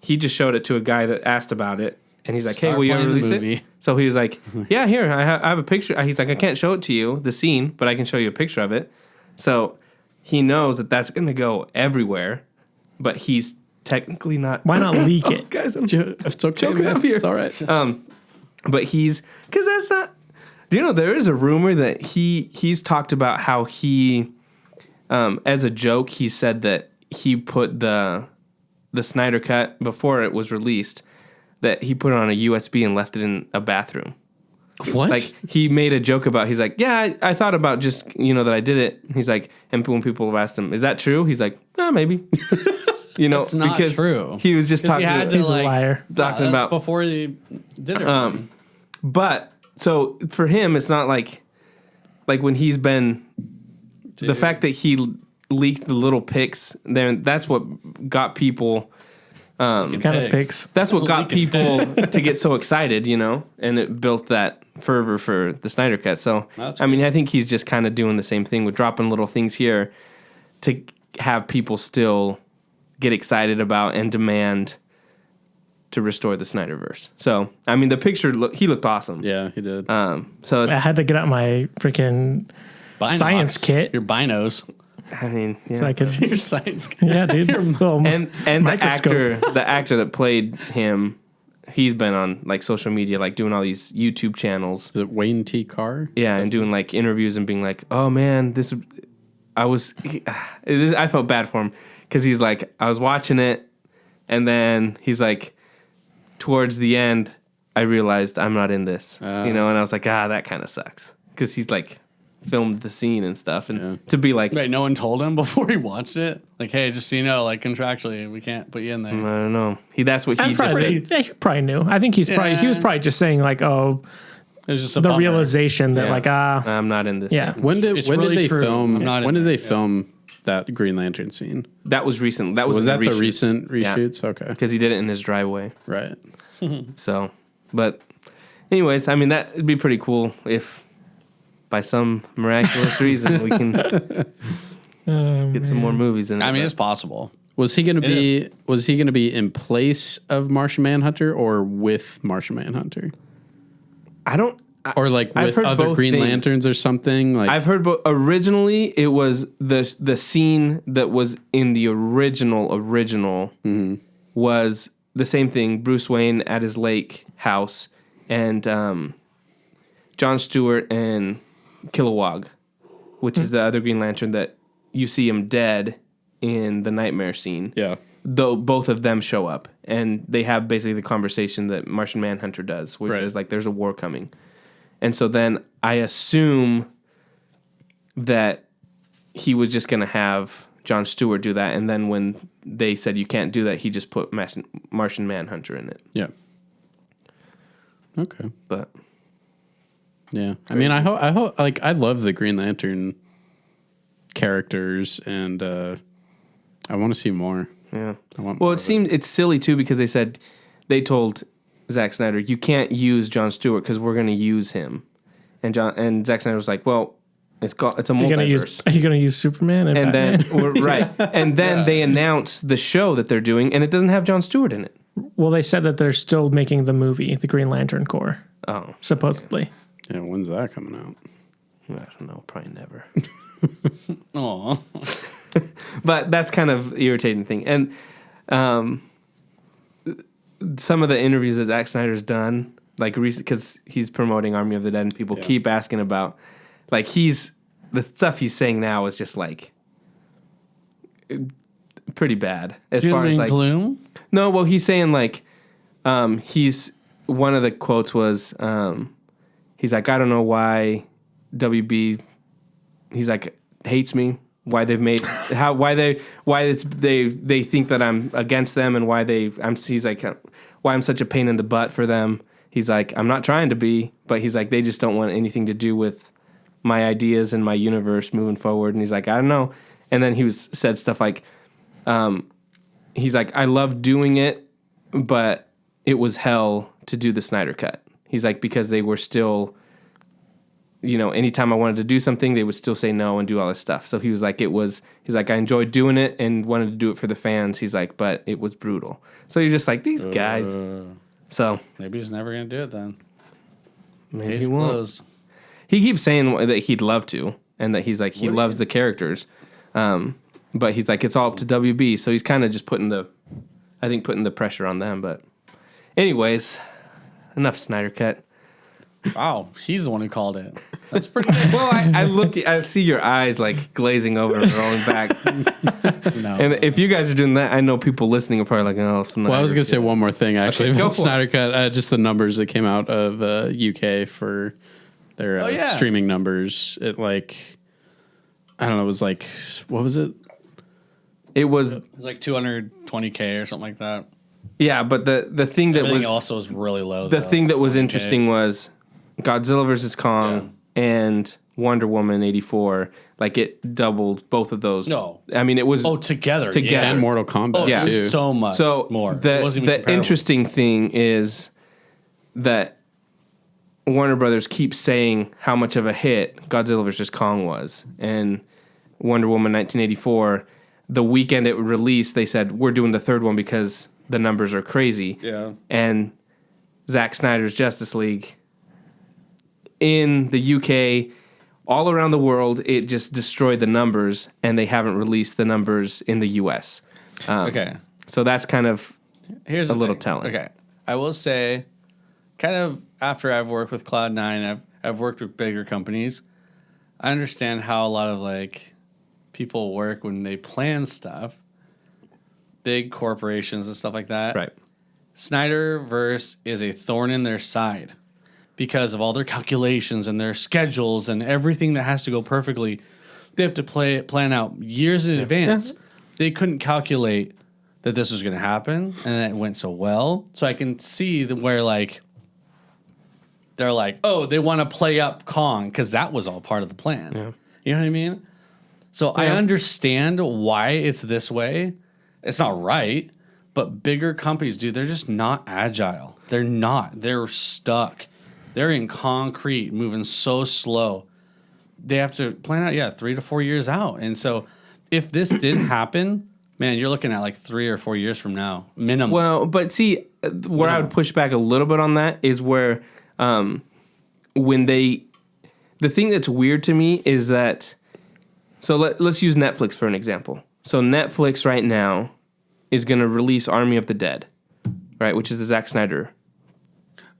He just showed it to a guy that asked about it. And he's like, hey, will you ever playing the release movie. it? So he was like, yeah, here, I have a picture. He's like, I can't show it to you, the scene, but I can show you a picture of it. So he knows that that's going to go everywhere, but he's technically not. Why not leak it? Guys, It's okay, joking man. up here. It's all right. But because that's not, there is a rumor that he's talked about how he, as a joke, he said that he put the Snyder Cut before it was released, that he put it on a USB and left it in a bathroom. What? Like, he made a joke about, he's like, yeah, I thought about just, that I did it. He's like, and when people have asked him, is that true? He's like, maybe. It's not because true. He was just talking He's a liar. talking about before he did it. But so for him, it's not like when he's been the fact that he leaked the little pics. Then that's what got people. Kind of pics. That's what got people to get so excited, and it built that fervor for the Snyder Cut. So I think he's just kind of doing the same thing with dropping little things here to have people still get excited about and demand to restore the Snyderverse. So, the picture, he looked awesome. Yeah, he did. So I had to get out my freaking science kit. Your binos. So I could, Your science kit. yeah, dude. and the actor that played him, he's been on like social media, like doing all these YouTube channels. Is it Wayne T. Carr? Yeah, and doing like interviews and being like, oh man, I felt bad for him because he's like, I was watching it, and then he's like, towards the end, I realized I'm not in this, and I was like, that kind of sucks because he's like filmed the scene and stuff, and to be like, wait, no one told him before he watched it, like, hey, just so you know, like contractually, we can't put you in there. I don't know. That's what he just said. Yeah, he probably knew. I think he was probably just saying like, oh, It was just a the bummer. realization that like, I'm not in this. yeah. When did really they true. film? I'm not in When did there, they film that Green Lantern scene? That was recent. That Was that the reshoots. recent reshoots? Okay, Because he did it in his driveway. right. So, but anyways, that'd be pretty cool if by some miraculous reason we can get some more movies in it. It's possible. Was he going to be? Was he going to be in place of Martian Manhunter or with Martian Manhunter? I don't. or like I've with heard other both Green things. Lanterns or something. Like I've heard, but originally it was the scene that was in the original was the same thing. Bruce Wayne at his lake house, and John Stewart and Kilowog, which is the other Green Lantern that you see him dead in the nightmare scene. yeah, Though both of them show up, and they have basically the conversation that Martian Manhunter does, which Right. is like, there's a war coming. And so then I assume that he was just going to have John Stewart do that. And then when they said you can't do that, he just put Martian Manhunter in it. yeah. Okay. But Yeah, I mean, I hope, like, I love the Green Lantern characters, and I want to see more. yeah. I want Well, more it of seemed it's silly too, because they told Zack Snyder, you can't use John Stewart because we're going to use him. And Zack Snyder was like, well, it's a multiverse. Are you gonna use Superman And Batman? then we're right. And then they announce the show that they're doing, and it doesn't have John Stewart in it. Well, they said that they're still making the movie, The Green Lantern Corps, Oh, supposedly. Yeah, when's that coming out? I don't know, probably never. Oh, But that's kind of irritating thing. And some of the interviews that Zack Snyder's done, like because he's promoting Army of the Dead, and people keep asking about, like, the stuff he's saying now is just like pretty bad as far as like gloom. no. Well, he's saying like he's one of the quotes was he's like, I don't know why WB, he's like, hates me. Why they've made why they think that I'm against them, and he's like, why I'm such a pain in the butt for them. He's like, I'm not trying to be, but he's like, they just don't want anything to do with my ideas and my universe moving forward. And he's like, I don't know. And then he said stuff like, he's like, I love doing it, but it was hell to do the Snyder Cut. He's like, because they were still, anytime I wanted to do something, they would still say no and do all this stuff. So he was like, he's like, I enjoyed doing it and wanted to do it for the fans. He's like, but it was brutal. So you're just like, these guys. So Maybe he's never gonna do it then. maybe Case he won't. closed. He keeps saying that he'd love to, and that he's like, he loves the characters. But he's like, it's all up to WB. So he's kind of just putting the pressure on them. But anyways, enough Snyder Cut. Wow, he's the one who called it. That's pretty. Well, I see your eyes like glazing over and rolling back. No. And if you guys are doing that, I know people listening are probably like, oh, Snyder. Well, I was going to say one more thing, actually, Okay, go about for it. Snyder Cut. Just the numbers that came out of UK for their streaming numbers. It, like, I don't know, it was like, what was it? It was, It was like 220K or something like that. yeah, but the thing that Everything was also was really low. the though, thing that was 20K. interesting was Godzilla vs. Kong and Wonder Woman 84. Like, it doubled both of those. No. I mean, it was together. Together. Yeah. And Mortal Kombat, yeah. It too. was so much more. It wasn't even The comparable. interesting thing is that Warner Brothers keeps saying how much of a hit Godzilla vs. Kong was. And Wonder Woman 1984, the weekend it released, they said, we're doing the third one because the numbers are crazy. Yeah. And Zack Snyder's Justice League in the UK, all around the world, it just destroyed the numbers, and they haven't released the numbers in the US. Okay. So that's kind of Here's a the little thing. telling. Okay. I will say, kind of after I've worked with Cloud9, I've worked with bigger companies. I understand how a lot of like people work when they plan stuff. Big corporations and stuff like that. right. Snyderverse is a thorn in their side because of all their calculations and their schedules and everything that has to go perfectly. They have to plan out years in advance. They couldn't calculate that this was going to happen, and that it went so well. So I can see where like they're like, oh, they want to play up Kong because that was all part of the plan. Yeah. You know what I mean? So I understand why it's this way. It's not right, but bigger companies, dude, they're just not agile. They're not. They're stuck. They're in concrete, moving so slow. They have to plan out, 3 to 4 years out. And so if this didn't happen, man, you're looking at like 3 or 4 years from now, minimum. Well, but see, where I would push back a little bit on that is where when the thing that's weird to me is that, so let's use Netflix for an example. So Netflix right now is going to release Army of the Dead, right, which is the Zack Snyder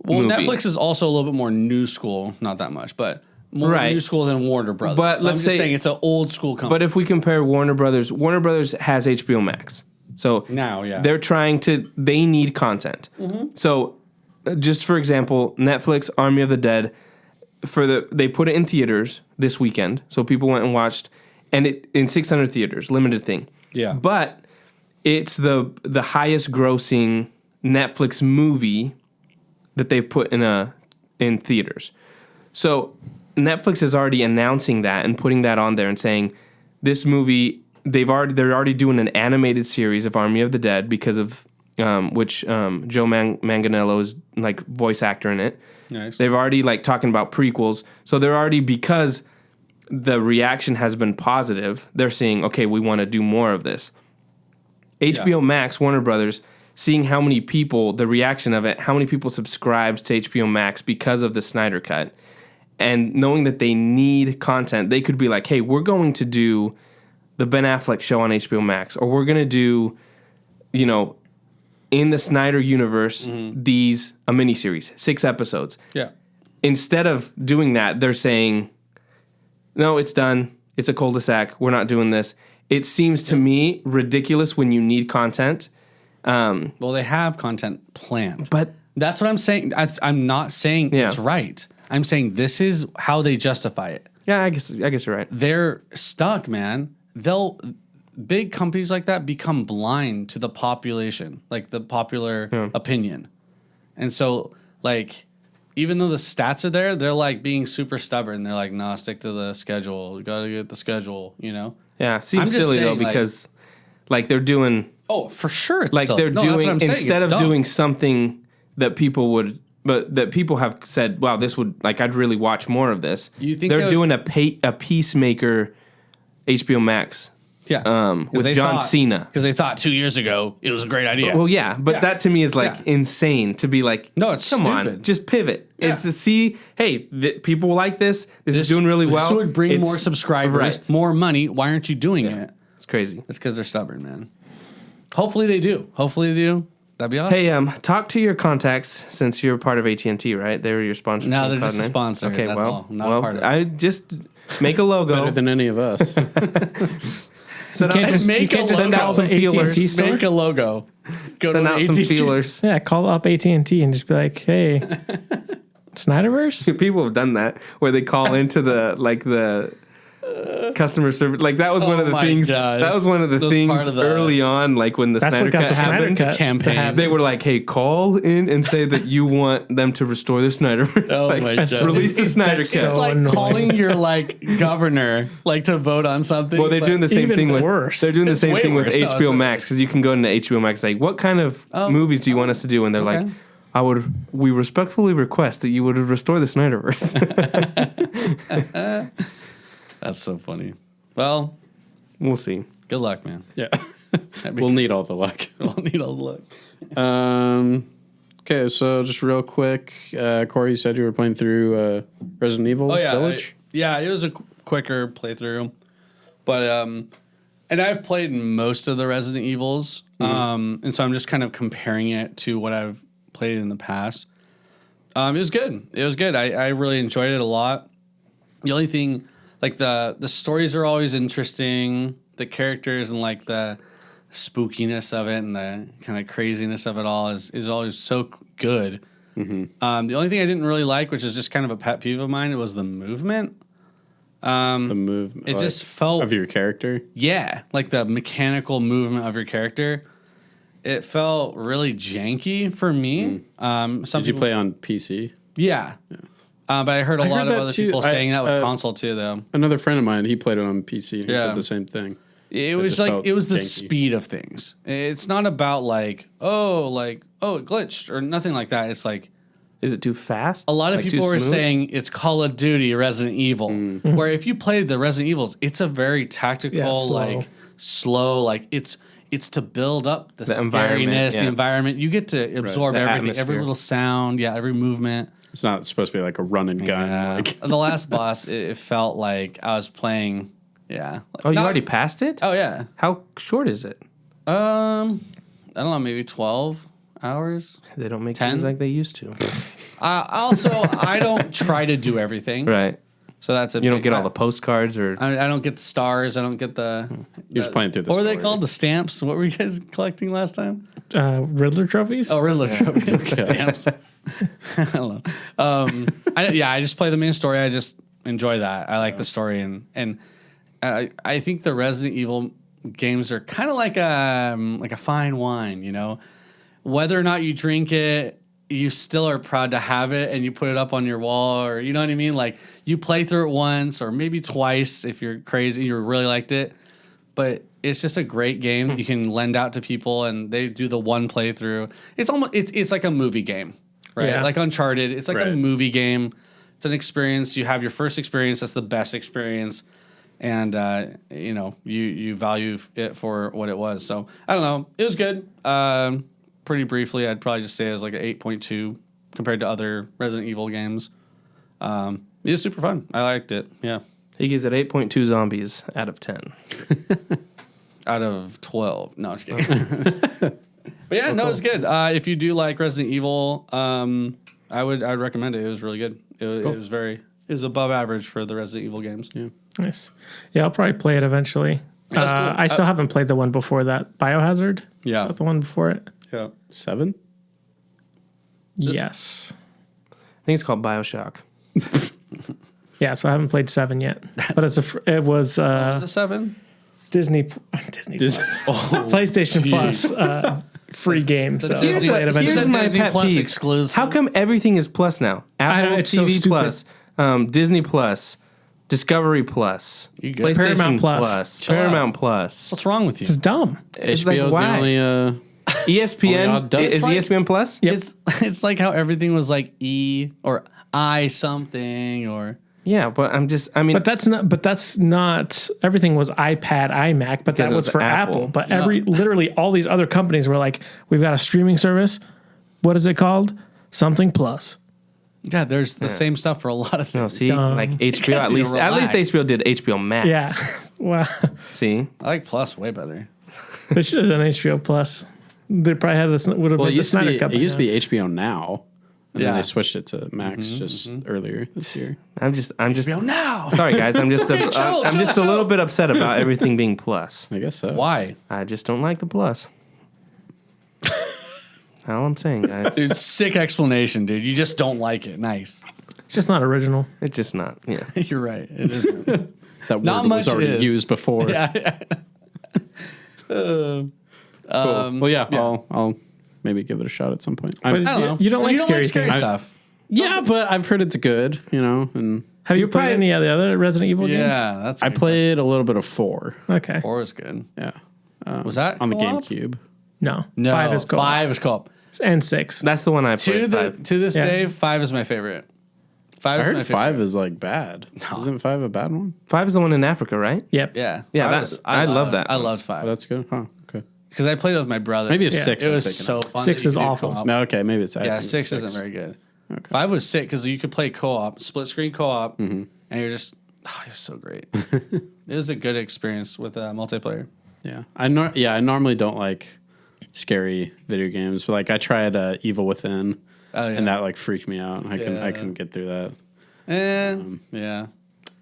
movie. Netflix is also a little bit more new school, not that much, but more new school than Warner Brothers. But I'm just saying it's an old school company. But if we compare Warner Brothers has HBO Max. So now, they're they need content. So just for example, Netflix, Army of the Dead, they put it in theaters this weekend. So people went and watched, and it in 600 theaters, limited thing. Yeah. But it's the highest grossing Netflix movie that they've put in theaters. So Netflix is already announcing that and putting that on there and saying this movie they're already doing an animated series of Army of the Dead because of which Joe Manganiello is like voice actor in it. Nice. They've already like talking about prequels, so they're already, because the reaction has been positive, they're saying, okay, we want to do more of this. HBO Max, Warner Brothers, seeing how many people, the reaction of it, how many people subscribed to HBO Max because of the Snyder Cut, and knowing that they need content, they could be like, hey, we're going to do the Ben Affleck show on HBO Max, or we're going to do, in the Snyder universe, a miniseries, 6 episodes. Yeah. Instead of doing that, they're saying, no, it's done. It's a cul-de-sac. We're not doing this. It seems to me ridiculous when you need content. Well, they have content planned. But that's what I'm saying. I'm not saying it's right. I'm saying this is how they justify it. Yeah, I guess you're right. They're stuck, man. Big companies like that become blind to the population, like the popular opinion. And so, like, even though the stats are there, they're like being super stubborn. They're like, nah, stick to the schedule. You got to get the schedule, Yeah, seems silly though, because like they're doing. Oh, for sure. It's like silly. they're doing, instead of doing something that people would, but that people have said, wow, this would, like, I'd really watch more of this. You think they're doing a Peacemaker HBO Max. Yeah. With John Cena. Because they thought 2 years ago it was a great idea. Well, yeah, but that to me is like insane to be like, no, it's come stupid. on, just pivot. Yeah. It's to see, hey, people like this. This is doing really well. This would bring more subscribers, more money. Why aren't you doing it? It's crazy. It's because they're stubborn, man. Hopefully they do. That'd be awesome. Hey, talk to your contacts since you're part of AT&T, right? They were your sponsor. No, they're just a sponsor. Okay, that's all. Not part of it. I just make a logo better than any of us. You can't just send out some feelers. Make a logo. Send out some feelers. Yeah, call up AT&T and just be like, hey, Snyderverse? People have done that where they call into the customer service. Like that was one of the things. Gosh. That was one of the things early on, like when the Snyder Cut happened. Campaign. They were like, "Hey, call in and say that you want them to restore the Snyder. Oh like, my god! Release the Snyder Cut." It's like annoying. calling your governor to vote on something. Well, they're doing the same thing worse. They're doing the same thing with worse. HBO Max, because you can go into HBO Max like, "What kind of movies do you want us to do?" And they're like, we respectfully request that you would restore the Snyderverse. That's so funny. Well, we'll see. Good luck, man. Yeah. We'll need all the luck. Okay, so just real quick, Corey, you said you were playing through Resident Evil Village? It was a quicker playthrough. But, and I've played most of the Resident Evils. And so I'm just kind of comparing it to what I've played in the past. It was good. I really enjoyed it a lot. The only thing, like the stories are always interesting. The characters and like the spookiness of it and the kind of craziness of it all is always so good. The only thing I didn't really like, which is just kind of a pet peeve of mine, it was the movement. The movement. It just felt of your character. Yeah, like the mechanical movement of your character. It felt really janky for me. Did you play on PC? Yeah. But I heard a lot of other people saying that with console too, though. Another friend of mine, he played it on PC and he said the same thing. It was the janky. Speed of things. It's not about it glitched or nothing like that. It's like, is it too fast? A lot of people were saying it's Call of Duty Resident Evil, where if you played the Resident Evils, it's a very tactical, slow. It's to build up the scariness, the environment. You get to absorb everything, every little sound, every movement. It's not supposed to be like a run and gun. Yeah. Like, The last boss, it felt like I was playing. Yeah. Oh, you Not- already passed it? Oh yeah. How short is it? I don't know, maybe 12 hours. They don't make 10? games like they used to. Also, I don't try to do everything. Right. So that's a You don't big- get all the postcards or. I don't get the stars. I don't get the. You're just playing through the What were they story. called? The stamps. What were you guys collecting last time? Riddler trophies. Oh, Riddler stamps. I don't know. I just play the main story. I just enjoy that. I like the story, and I think the Resident Evil games are kind of like a fine wine. You know, whether or not you drink it, you still are proud to have it, and you put it up on your wall, or you know what I mean. Like you play through it once or maybe twice if you're crazy, you really liked it, but it's just a great game that you can lend out to people, and they do the one playthrough. It's almost it's like a movie game, right? Yeah. Like Uncharted. It's like a Right. movie game. It's an experience. You have your first experience. That's the best experience, and you value it for what it was. So I don't know. It was good. Pretty briefly, I'd probably just say it was like an 8.2 compared to other Resident Evil games. It was super fun. I liked it. Yeah. He gives it 8.2 zombies out of 10. Out of 12. No, I'm just kidding. But yeah, no, it's good. If you do like Resident Evil, I'd recommend it. It was really good. It was above average for the Resident Evil games. Yeah. Nice. Yeah, I'll probably play it eventually. that's cool. I still haven't played the one before that. Biohazard. Yeah. That's the one before it. Yeah. 7? Yes. I think it's called Bioshock. Yeah, so I haven't played 7 yet, but it was Was it 7? Disney Plus, PlayStation Plus free game. So I'll Here's play it eventually. Here's my Disney pet Plus peeve. exclusive. How come everything is plus now? Apple know, it's so TV stupid. Plus, Disney Plus, Discovery Plus, You good? PlayStation Paramount Plus. Plus, Chill Paramount Plus, What's wrong with you? It's dumb. It's HBO's like, the why? only. ESPN odd duck. is It's like- ESPN Plus. Yep. It's like how everything was like E or I something or Yeah, but But that's not everything was iPad, iMac, but Because that it was was for Apple. Apple. But literally all these other companies were like, we've got a streaming service. What is it called? Something Plus. yeah. There's the same stuff for a lot of things. No, see, Dumb. like HBO, guys at need least to relax. HBO did HBO Max. Yeah. Wow. See, I like Plus way better. They should have done HBO Plus. They probably had this would have Well, been it the used, to Snyder be, Cut. it used to be HBO Now. And Yeah. then they switched it to Max just earlier this year. I'm just. now. Sorry, guys. I'm just. chill, a little bit upset about everything being plus. I guess so. Why? I just don't like the plus. That's all I'm saying, guys. Dude, sick explanation, dude. You just don't like it. Nice. It's just not original. It's just not. Yeah. You're right. It isn't. That Not word was much already is. used before. Yeah. Cool. Well, yeah, I'll maybe give it a shot at some point. But I don't know. You don't like scary things. stuff. Yeah, but I've heard it's good, and Have you played any of the other Resident Evil games? Yeah, that's. I played a little bit of 4. Okay. 4 is good. Yeah. Was that On the co-op? GameCube. No. No, 5 is co-op. 5 is co-op. And 6. That's the one I played. To this Yeah. day, 5 is my favorite. 5 I is heard my 5 favorite. is like bad. Isn't 5 a bad one? 5 is the one in Africa, right? Yep. Yeah, Yeah, I love that I one. loved Oh, 5 that's good. Huh. Okay. because I played it with my brother. Maybe it's Yeah. 6. It I'm was thinking so of. fun. 6 that you is could do awful. co-op. No, okay, maybe it's. I Yeah, think 6 it's isn't very good. 5 was sick because you could play co-op, split screen co-op, and you're just, it was so great. It was a good experience with multiplayer. Yeah, I normally don't like scary video games, but like I tried Evil Within, Oh, yeah. and that like freaked me out. I Yeah. couldn't get through that. Yeah.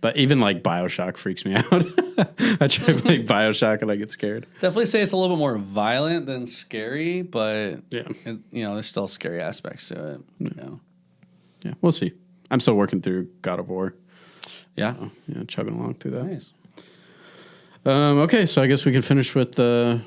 But even like Bioshock freaks me out. I try playing Bioshock and I get scared. Definitely say it's a little bit more violent than scary, but Yeah. there's still scary aspects to it. Yeah, we'll see. I'm still working through God of War. Yeah. Yeah, chugging along through that. Nice. Okay, so I guess we can finish with the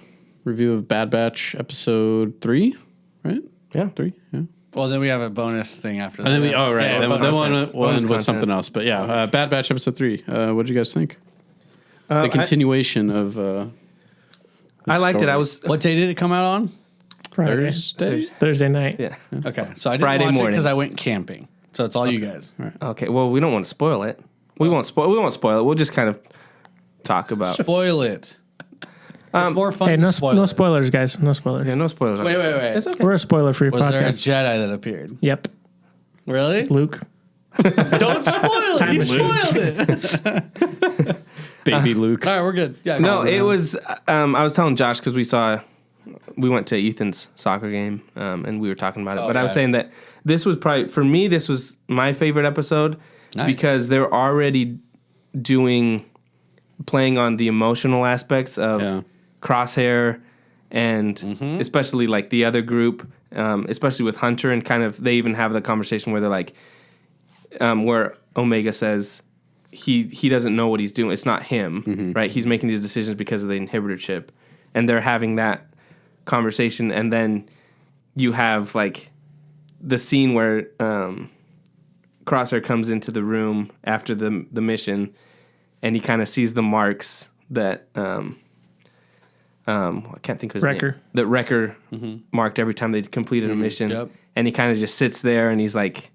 review of Bad Batch episode 3, right? Yeah. 3, yeah. Well, then we have a bonus thing after that. And then Yeah, then bonus one content. Bonus was something content. else. But yeah, Bad Batch episode 3. What did you guys think? The I continuation of I liked it. story. I was. What day did it come out on? Friday. Thursday night. Yeah. Okay, so I didn't Friday watch it morning. because I went camping. So it's all you guys. Okay. Well, we don't want to spoil it. We won't spoil it. We'll just kind of talk about. Spoil it. It's more fun Hey, to no, spoil no it. spoilers, guys. No spoilers. Yeah, no spoilers. Wait. It's okay. We're a spoiler-free Was there a podcast. Jedi that appeared? Yep. Really? Luke. Don't spoil it. You spoiled it. Baby Luke. All right, we're good. Yeah. No, it was. I was telling Josh because we went to Ethan's soccer game and we were talking about it. But I was saying that this was probably for me. This was my favorite episode because they're already playing on the emotional aspects of Crosshair and especially like the other group, especially with Hunter and kind of they even have the conversation where they're like, where Omega says. He doesn't know what he's doing. It's not him, right? He's making these decisions because of the inhibitor chip. And they're having that conversation. And then you have, like, the scene where Crosshair comes into the room after the mission, and he kind of sees the marks that, I can't think of his Wrecker. name. That Wrecker marked every time they completed a mission. Yep. And he kind of just sits there, and he's like...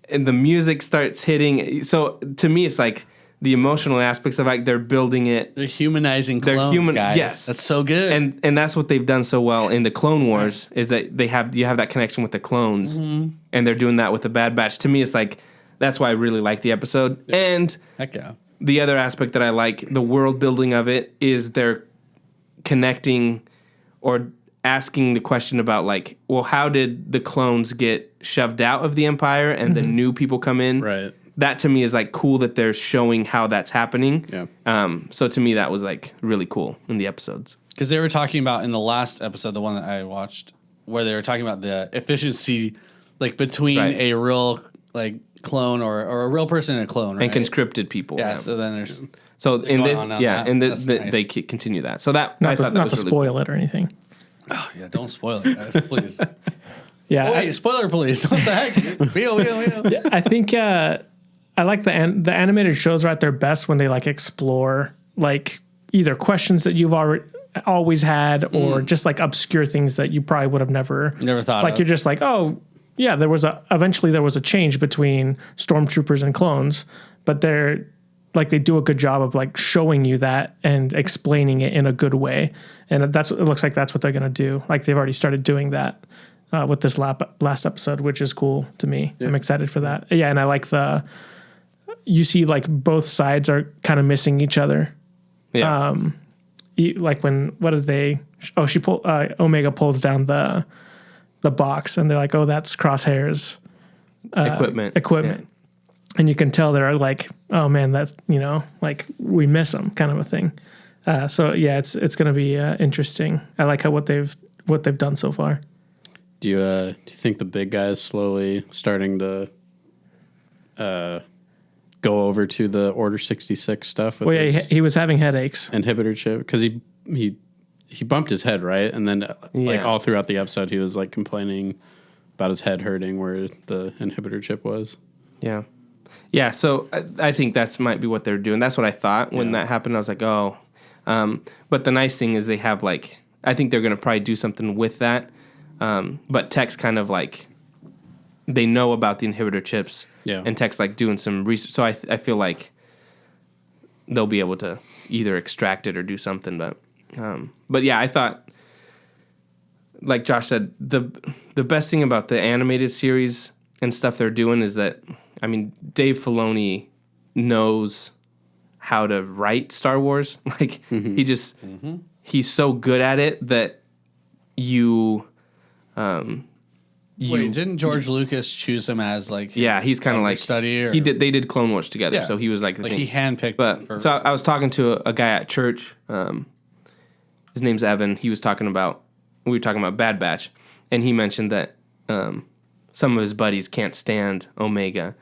And the music starts hitting. So to me, it's like the emotional aspects of like they're building it. They're humanizing clones, guys. Yes, that's so good. And that's what they've done so well in the Clone Wars is that you have that connection with the clones, and they're doing that with the Bad Batch. To me, it's like that's why I really like the episode. Yeah. And heck yeah, the other aspect that I like, the world building of it, is they're connecting or asking the question about like, well, how did the clones get shoved out of the Empire and the new people come in? Right. That to me is like cool that they're showing how that's happening. Yeah. So to me, that was like really cool in the episodes. Because they were talking about in the last episode, the one that I watched, where they were talking about the efficiency, like between a real like clone or a real person and a clone, right? And conscripted people. Yeah. So then there's in this, nice. they continue that. So that Not I thought to, that not was to really spoil cool. it or anything. Oh yeah, don't spoil it, guys, please. Yeah. Oh, wait, spoiler police. What the heck? Wheel. Yeah, I think I like the animated shows are at their best when they like explore like either questions that you've always had or just like obscure things that you probably would have never thought like of. You're just like, oh yeah, eventually there was a change between stormtroopers and clones, but they do a good job of like showing you that and explaining it in a good way. And it looks like that's what they're going to do. Like they've already started doing that with this last episode, which is cool to me. Yeah. I'm excited for that. Yeah. And I like you see like both sides are kind of missing each other. Yeah. Like Omega pulls down the box and they're like, oh, that's Crosshair's equipment. Yeah. And you can tell they're like, oh man, that's, like we miss them kind of a thing. So yeah, it's going to be interesting. I like what they've done so far. Do you think the big guy is slowly starting to go over to the Order 66 stuff? Well, yeah, he was having headaches. Inhibitor chip because he bumped his head, right? And then like all throughout the episode, he was like complaining about his head hurting where the inhibitor chip was. Yeah. Yeah, so I think that might be what they're doing. That's what I thought when that happened. I was like, oh. But the nice thing is they have, like, I think they're going to probably do something with that. But Tech's kind of like, they know about the inhibitor chips. Yeah. And Tech's, like, doing some research. So I feel like they'll be able to either extract it or do something. But yeah, I thought, like Josh said, the best thing about the animated series and stuff they're doing is that, I mean, Dave Filoni knows how to write Star Wars. Like, he's so good at it that Wait, didn't George Lucas choose him as like? He's kind of like study. They did Clone Wars together, so he was like the thing. He handpicked. But so I was talking to a guy at church. His name's Evan. We were talking about Bad Batch, and he mentioned that some of his buddies can't stand Omega.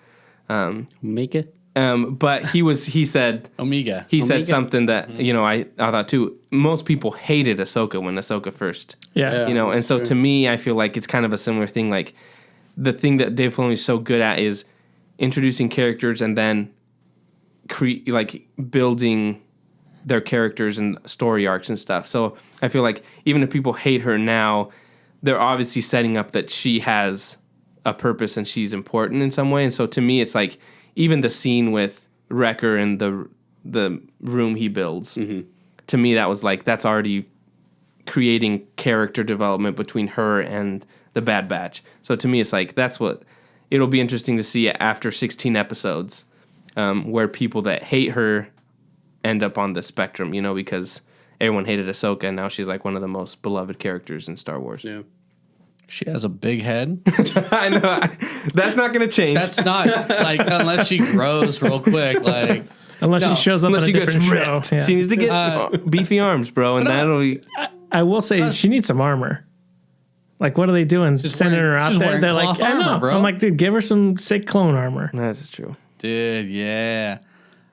Omega? But he said Omega. He said something that I thought too. Most people hated Ahsoka when Ahsoka first. Yeah. And so to me, I feel like it's kind of a similar thing. Like the thing that Dave Filoni is so good at is introducing characters and then building their characters and story arcs and stuff. So I feel like even if people hate her now, they're obviously setting up that she has a purpose and she's important in some way. And so to me, it's like even the scene with Wrecker and the room he builds, to me, that was like, that's already creating character development between her and the Bad Batch. So to me, it's like, that's what it'll be interesting to see after 16 episodes where people that hate her end up on the spectrum, because everyone hated Ahsoka, and now she's like one of the most beloved characters in Star Wars. Yeah. She has a big head. I know. That's not going to change. That's not like unless she grows real quick. Like Unless she shows up Unless in she a gets different show. ripped. Yeah. She needs to get beefy arms, bro, and that'll be... I will say she needs some armor. Like, what are they doing? Sending her out there? They're like, cloth armor, I know. bro. I'm like, dude, give her some sick clone armor. That's just true. dude, yeah.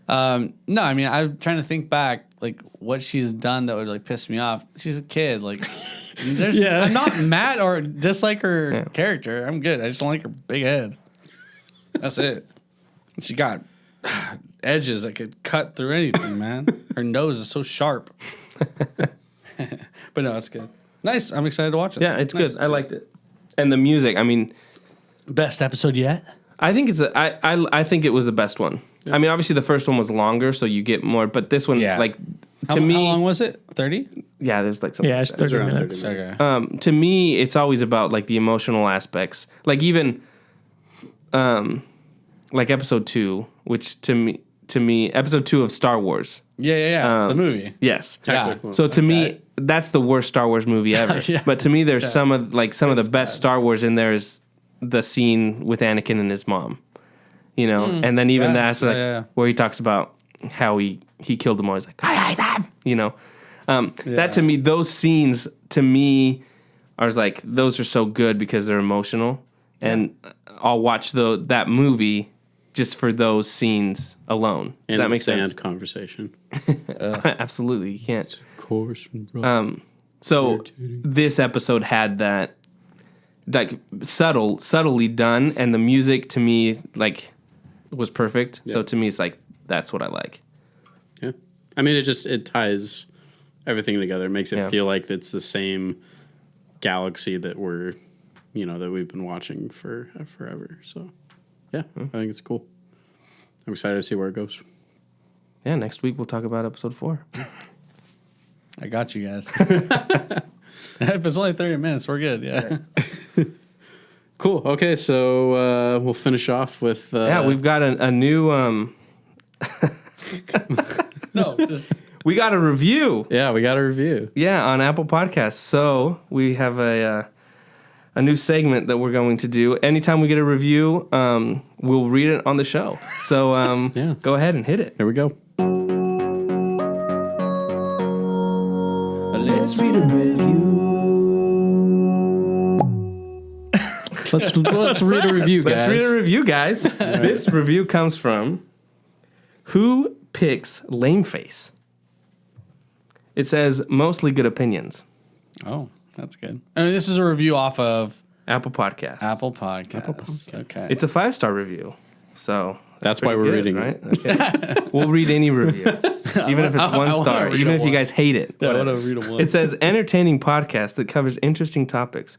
No, I mean I'm trying to think back like what she's done that would like piss me off. She's a kid, like Yeah. I'm not mad or dislike her character. I'm good. I just don't like her big head. That's it. She got edges that could cut through anything, man. Her nose is so sharp. But no, it's good. Nice. I'm excited to watch it. Yeah, it's Nice. good. I liked it. And the music, I mean, Best episode yet? I think I think it was the best one. I mean, obviously the first one was longer, so you get more, but this one, Yeah. like, How to me, long was it? 30? yeah, there's like something. Yeah, like it's that. 30 around minutes. 30 minutes. Okay. To me, it's always about like the emotional aspects. Like even, like episode 2, which to me, episode 2 of Star Wars. Yeah. The movie. Yes. Technically. So to me, that's the worst Star Wars movie ever. Yeah. But to me, there's some of the best Star Wars in there is the scene with Anakin and his mom. And then even the aspect where he talks about how he killed them all. He's like, I hate them. That to me, those scenes to me are like, those are so good because they're emotional, and I'll watch that movie just for those scenes alone. Does And that make sense? conversation. Absolutely, you can't. Of course. So this episode had that, like, subtly done, and the music to me like was perfect. So to me, it's like that's what I like. Yeah. I mean, it ties everything together. It makes it Yeah. feel like it's the same galaxy that that we've been watching for forever. So, yeah, I think it's cool. I'm excited to see where it goes. Yeah, next week we'll talk about episode 4. I got you guys. If it's only 30 minutes, we're good. Yeah. Cool. Okay, so we'll finish off with... Yeah, we've got a new... No, just we got a review. Yeah, we got a review. Yeah, on Apple Podcasts. So we have a new segment that we're going to do. Anytime we get a review, we'll read it on the show. So Yeah. go ahead and hit it. Here we go. Let's read a review. Let's read a review, guys. Let's read a review, guys. This review comes from Who Picks Lame Face? It says mostly good opinions. Oh, that's good. I mean, this is a review off of Apple Podcasts. Apple Podcasts. Okay. It's a 5-star review. So That's why pretty we're good, reading right? it. Okay. We'll read any review, even if it's I 1 wanna star, read even a if you one. guys hate it. I whatever. wanna read a one. It says entertaining podcast that covers interesting topics.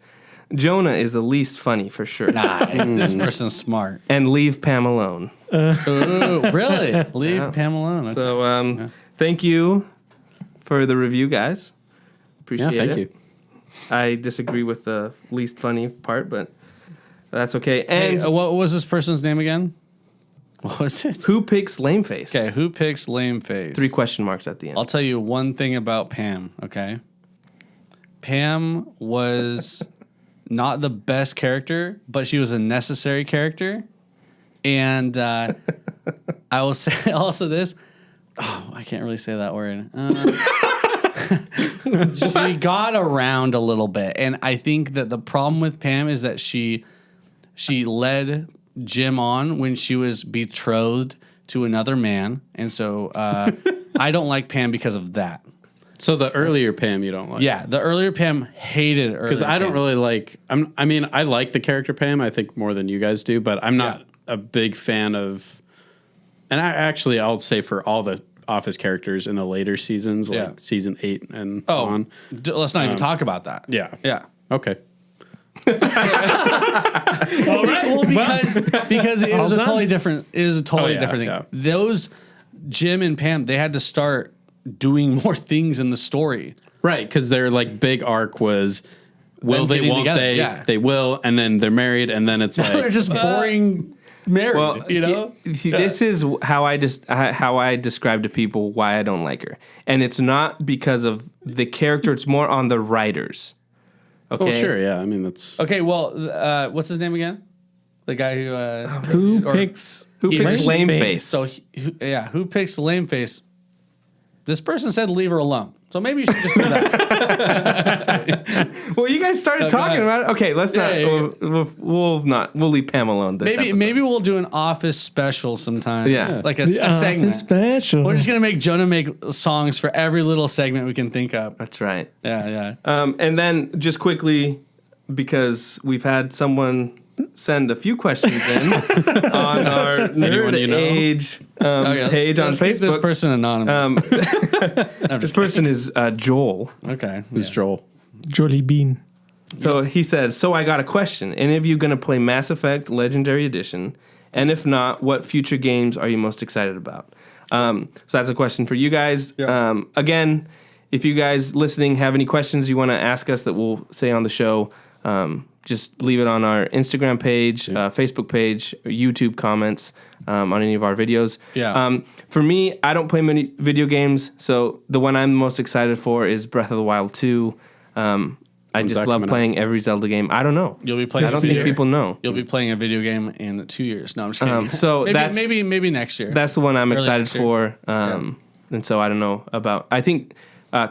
Jonah is the least funny for sure. This person's smart. And leave Pam alone. Ooh, really? Leave Pam alone. Okay. So thank you for the review, guys. Appreciate Yeah, it. thank you. I disagree with the least funny part, but that's okay. Hey, And what was this person's name again? What was it? who picks lame face? Okay, who picks lame face? 3 question marks at the end. I'll tell you one thing about Pam, okay? Pam was not the best character, but she was a necessary character. And I will say also this. Oh, I can't really say that word. She got around a little bit. And I think that the problem with Pam is that she led Jim on when she was betrothed to another man. And so I don't like Pam because of that. So the earlier Pam you don't like. Yeah, the earlier Pam hated earlier Because I don't Pam. really like... I mean, I like the character Pam, I think, more than you guys do, but I'm not a big fan of... And I'll say for all the Office characters in the later seasons, like season 8 and on. Let's not even talk about that. Yeah. Yeah. Okay. All right. Well, because it was a done. totally different. It was a totally yeah, different thing. yeah. Those Jim and Pam, they had to start doing more things in the story. Right, because their like big arc was will they, getting won't together. they, Yeah. they will, and then they're married, and then it's They're like, just boring married, Well, you know? see, this is how I describe to people why I don't like her, and it's not because of the character; it's more on the writers. Okay, well, sure, yeah. I mean, that's Okay, well, what's his name again? The guy Who or- picks Who picks lame face? face? So, who picks the lame face? This person said leave her alone. So maybe you should just do that. Well, you guys started talking ahead. about it. Okay, let's not. Yeah. We'll leave Pam alone. This episode. Maybe we'll do an office special sometime. Yeah. Like a The Office segment. special. We're just gonna make Jonah make songs for every little segment we can think of. That's right. Yeah. And then just quickly, because we've had someone send a few questions in on our Anyone nerd you know? age Okay, page on let's keep this Facebook. person anonymous. This person is Joel. Okay. who's Joel. Jolie Bean. So he said, so I got a question. Any of you going to play Mass Effect Legendary Edition? And if not, what future games are you most excited about? So that's a question for you guys. Yeah. Again, if you guys listening have any questions you want to ask us that we'll say on the show, just leave it on our Instagram page, Facebook page, YouTube comments on any of our videos. Yeah. For me, I don't play many video games, so the one I'm most excited for is Breath of the Wild 2. I When's just that love coming out? playing every Zelda game. I don't know. You'll be playing. I don't think people know. You'll be playing a video game in 2 years. No, I'm just kidding. So maybe, that's- maybe next year. That's the one I'm Early excited next year. for. And so I don't know about. I think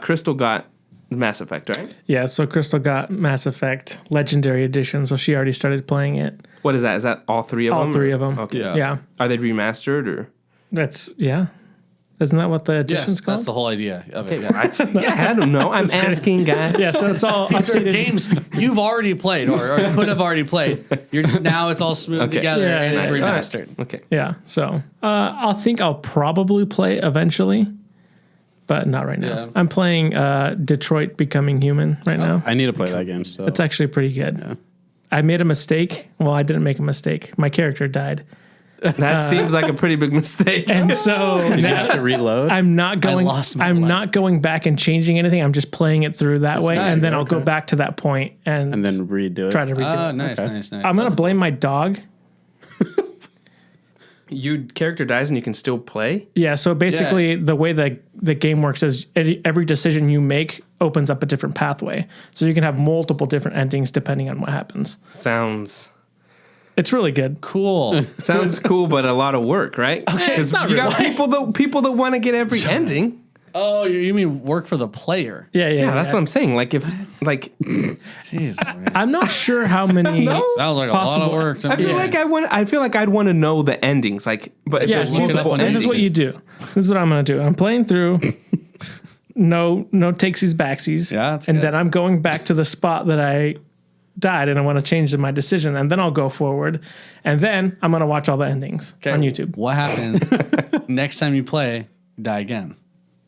Crystal got Mass Effect, right? Yeah, so Crystal got Mass Effect Legendary Edition, so she already started playing it. What is that? Is that all three of them? All three of them. Okay. Yeah. Are they remastered or? That's, yeah. Isn't that what the edition's Yes, called? that's the whole idea of it. I don't know. I'm asking, guys. Yeah, so it's all These are updated. games you've already played or could have already played. You're just now it's all smooth Okay. together Yeah, and it's nice. remastered. Okay. Yeah, so I think I'll probably play eventually, but not right now. Yeah. I'm playing Detroit Becoming Human right now. I need to play that game still. It's actually pretty good. I made a mistake. Well, I didn't make a mistake. My character died. That seems like a pretty big mistake. And so Did you have to reload? I'm not going. lost my I'm life. not going back and changing anything. I'm just playing it through that way, nice. and then I'll go Okay. back to that point and and then redo it. try to redo Oh, it. nice, Okay. nice. I'm gonna blame my dog. Your character dies and you can still play? Yeah. So basically, the way the game works is every decision you make opens up a different pathway. So you can have multiple different endings depending on what happens. Sounds It's really good. Cool. cool, but a lot of work, right? Because not you got really. people that want to get every ending. Oh, you mean work for the player? Yeah. Yeah, that's what I'm saying. Like if Jeez, man. I'm not sure how many. No. Sounds like a lot Possible. of work. To I feel me. like I feel like I'd want to know the endings. Like, but if Yeah, there's see, multiple this endings, is what you do. This is what I'm going to do. I'm playing through. No takesies backsies. Yeah, that's and good. then I'm going back to the spot that I died, and I want to change my decision, and then I'll go forward, and then I'm going to watch all the endings on YouTube. What happens next time you play? Die again.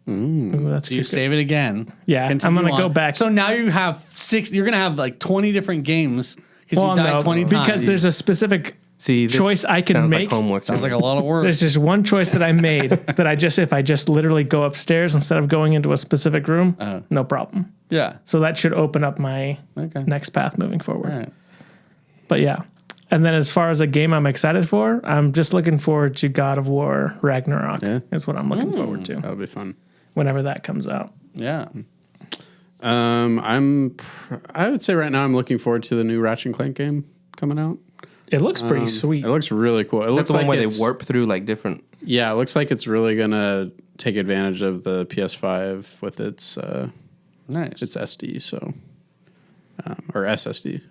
Ooh, that's You good. save it again. Yeah, continue I'm gonna go on. back. So now you have 6. You're gonna have like 20 different games because Well, you died no, 20 times. because there's a specific see this choice I can sounds make. Like homework. sounds like a lot of work. There's just one choice that I made that if I just literally go upstairs instead of going into a specific room, no problem. Yeah. So that should open up my Okay. next path moving forward. All right. But yeah. And then as far as a game I'm excited for, I'm just looking forward to God of War Ragnarok. Yeah. Is what I'm looking forward to That'll be fun. whenever that comes out. Yeah. I would say right now I'm looking forward to the new Ratchet and Clank game coming out. It looks pretty sweet. It looks really cool. It That's looks the one like where they it's- warp through like different. Yeah, it looks like it's really gonna take advantage of the PS5 with its Nice. its SD, so or SSD.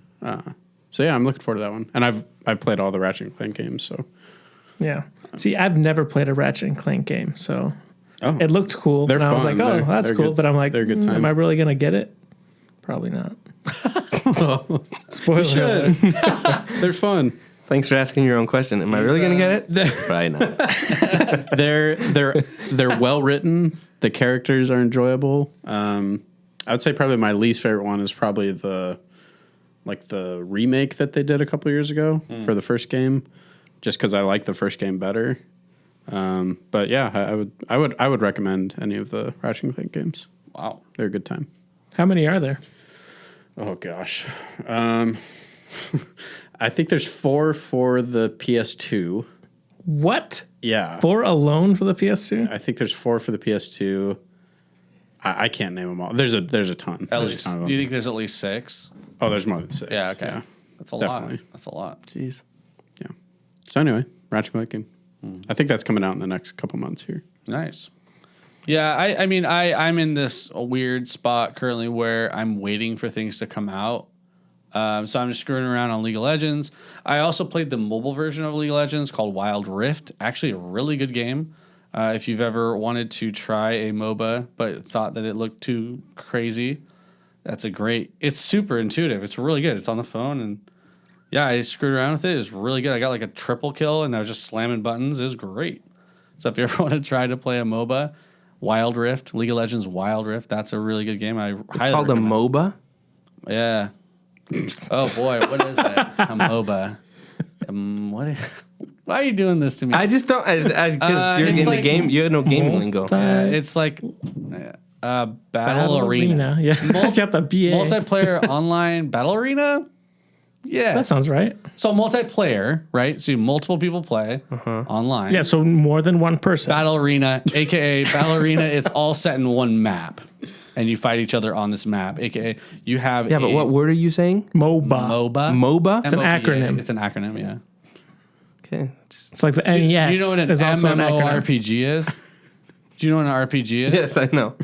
So yeah, I'm looking forward to that one. And I've played all the Ratchet and Clank games, so Yeah. See, I've never played a Ratchet and Clank game, so oh, it looked cool. They're and I was fun. like, oh, They're- that's they're cool. good. But I'm like, They're a good time. am I really going to get it? Probably not. Spoiler alert. they're fun. Thanks for asking your own question. Am I really gonna get it? Probably not. They're well written. The characters are enjoyable. I would say probably my least favorite one is probably the remake that they did a couple years ago for the first game, just because I like the first game better. But yeah, I would recommend any of the Ratchet and Clank games. Wow. They're a good time. How many are there? Oh gosh. I think there's 4 for the PS2. What? Yeah. 4 alone for the PS2? I think there's 4 for the PS2. I can't name them all. There's a ton. At There's least. a ton of Do you them. think there's at least 6? Oh, there's more than 6. Yeah, okay. Yeah. That's a Definitely. lot. That's a lot. Jeez. Yeah. So anyway, Ratchet and Clank game. I think that's coming out in the next couple months here. Nice. Yeah, I mean, I'm in this weird spot currently where I'm waiting for things to come out. So I'm just screwing around on League of Legends. I also played the mobile version of League of Legends called Wild Rift. Actually, a really good game. If you've ever wanted to try a MOBA but thought that it looked too crazy, it's super intuitive. It's really good. It's on the phone, and yeah, I screwed around with it. It was really good. I got like a triple kill, and I was just slamming buttons. It was great. So if you ever want to try to play a MOBA, Wild Rift, League of Legends Wild Rift, that's a really good game. It's called a MOBA? Yeah. Oh boy, what is that? A MOBA. Why are you doing this to me? I just don't, because you're in the like game, you have no gaming lingo. It's like Battle Arena. Yeah. I got the BA. Multiplayer online Battle Arena? Yeah. That sounds right. So multiplayer, right? So multiple people play online. Yeah, so more than one person. Battle Arena, aka Battle Arena, it's all set in one map. And you fight each other on this map, aka you have Yeah, but what word are you saying? MOBA. MOBA. MOBA? It's an acronym. It's an acronym, yeah. Okay. It's like the NES. You know what an is also an acronym. MMORPG is? Do you know what an RPG is? Yes, I know.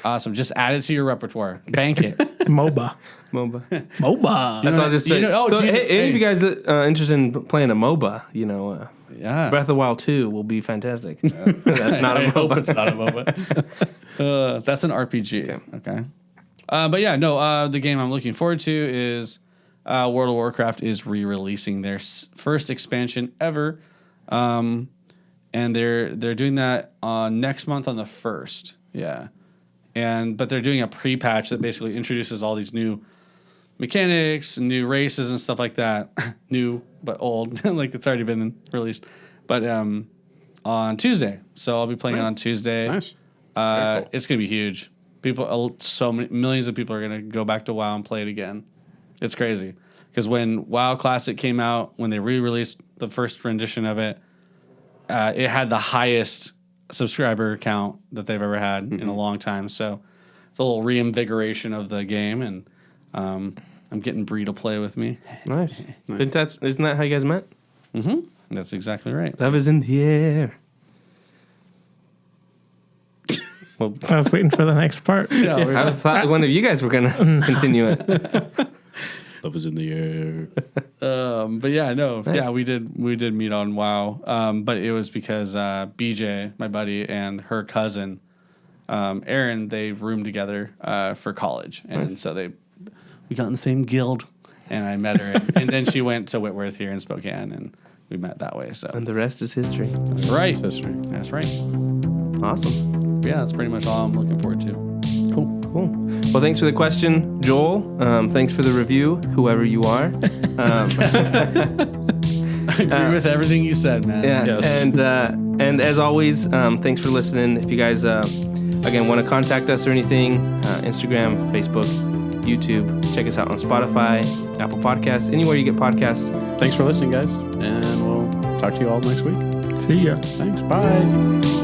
Awesome. Just add it to your repertoire. Bank it. MOBA. MOBA. MOBA. That's all I'll just say. So, do you- hey, any of you guys interested in playing a MOBA, Yeah. Breath of the Wild 2 will be fantastic. That's not a I hope MOBA. it's not a MOBA. That's an RPG. Okay. But yeah, no, the game I'm looking forward to is World of Warcraft is re-releasing their first expansion ever. And they're doing that next month on the 1st. Yeah. But they're doing a pre-patch that basically introduces all these new mechanics, new races and stuff like that. New but old, like it's already been released. But on Tuesday, so I'll be playing it on Tuesday. Nice. Cool. It's gonna be huge. Millions of people are gonna go back to WoW and play it again. It's crazy because when WoW Classic came out, when they re-released the first rendition of it, it had the highest subscriber count that they've ever had in a long time. So it's a little reinvigoration of the game, and I'm getting Bree to play with me. Nice. Isn't that how you guys met? Mm-hmm. That's exactly right. Love is in the air. Well, I was waiting for the next part. I thought one of you guys were going to continue it. Love is in the air. But yeah, no, Nice. yeah, we did meet on WoW. But it was because BJ, my buddy, and her cousin, Aaron, they roomed together for college, and Nice. so we got in the same guild, and I met her, and then she went to Whitworth here in Spokane, and we met that way. So And the rest is history. that's right. History. That's right. Awesome. Yeah, that's pretty much all I'm looking forward to. Cool. Well, thanks for the question, Joel. Thanks for the review, whoever you are. I agree with everything you said, man. Yeah. Yes. And as always, thanks for listening. If you guys, again, want to contact us or anything, Instagram, Facebook, YouTube, check us out on Spotify, Apple Podcasts, anywhere you get podcasts. Thanks for listening, guys. And we'll talk to you all next week. See ya. Thanks. Bye.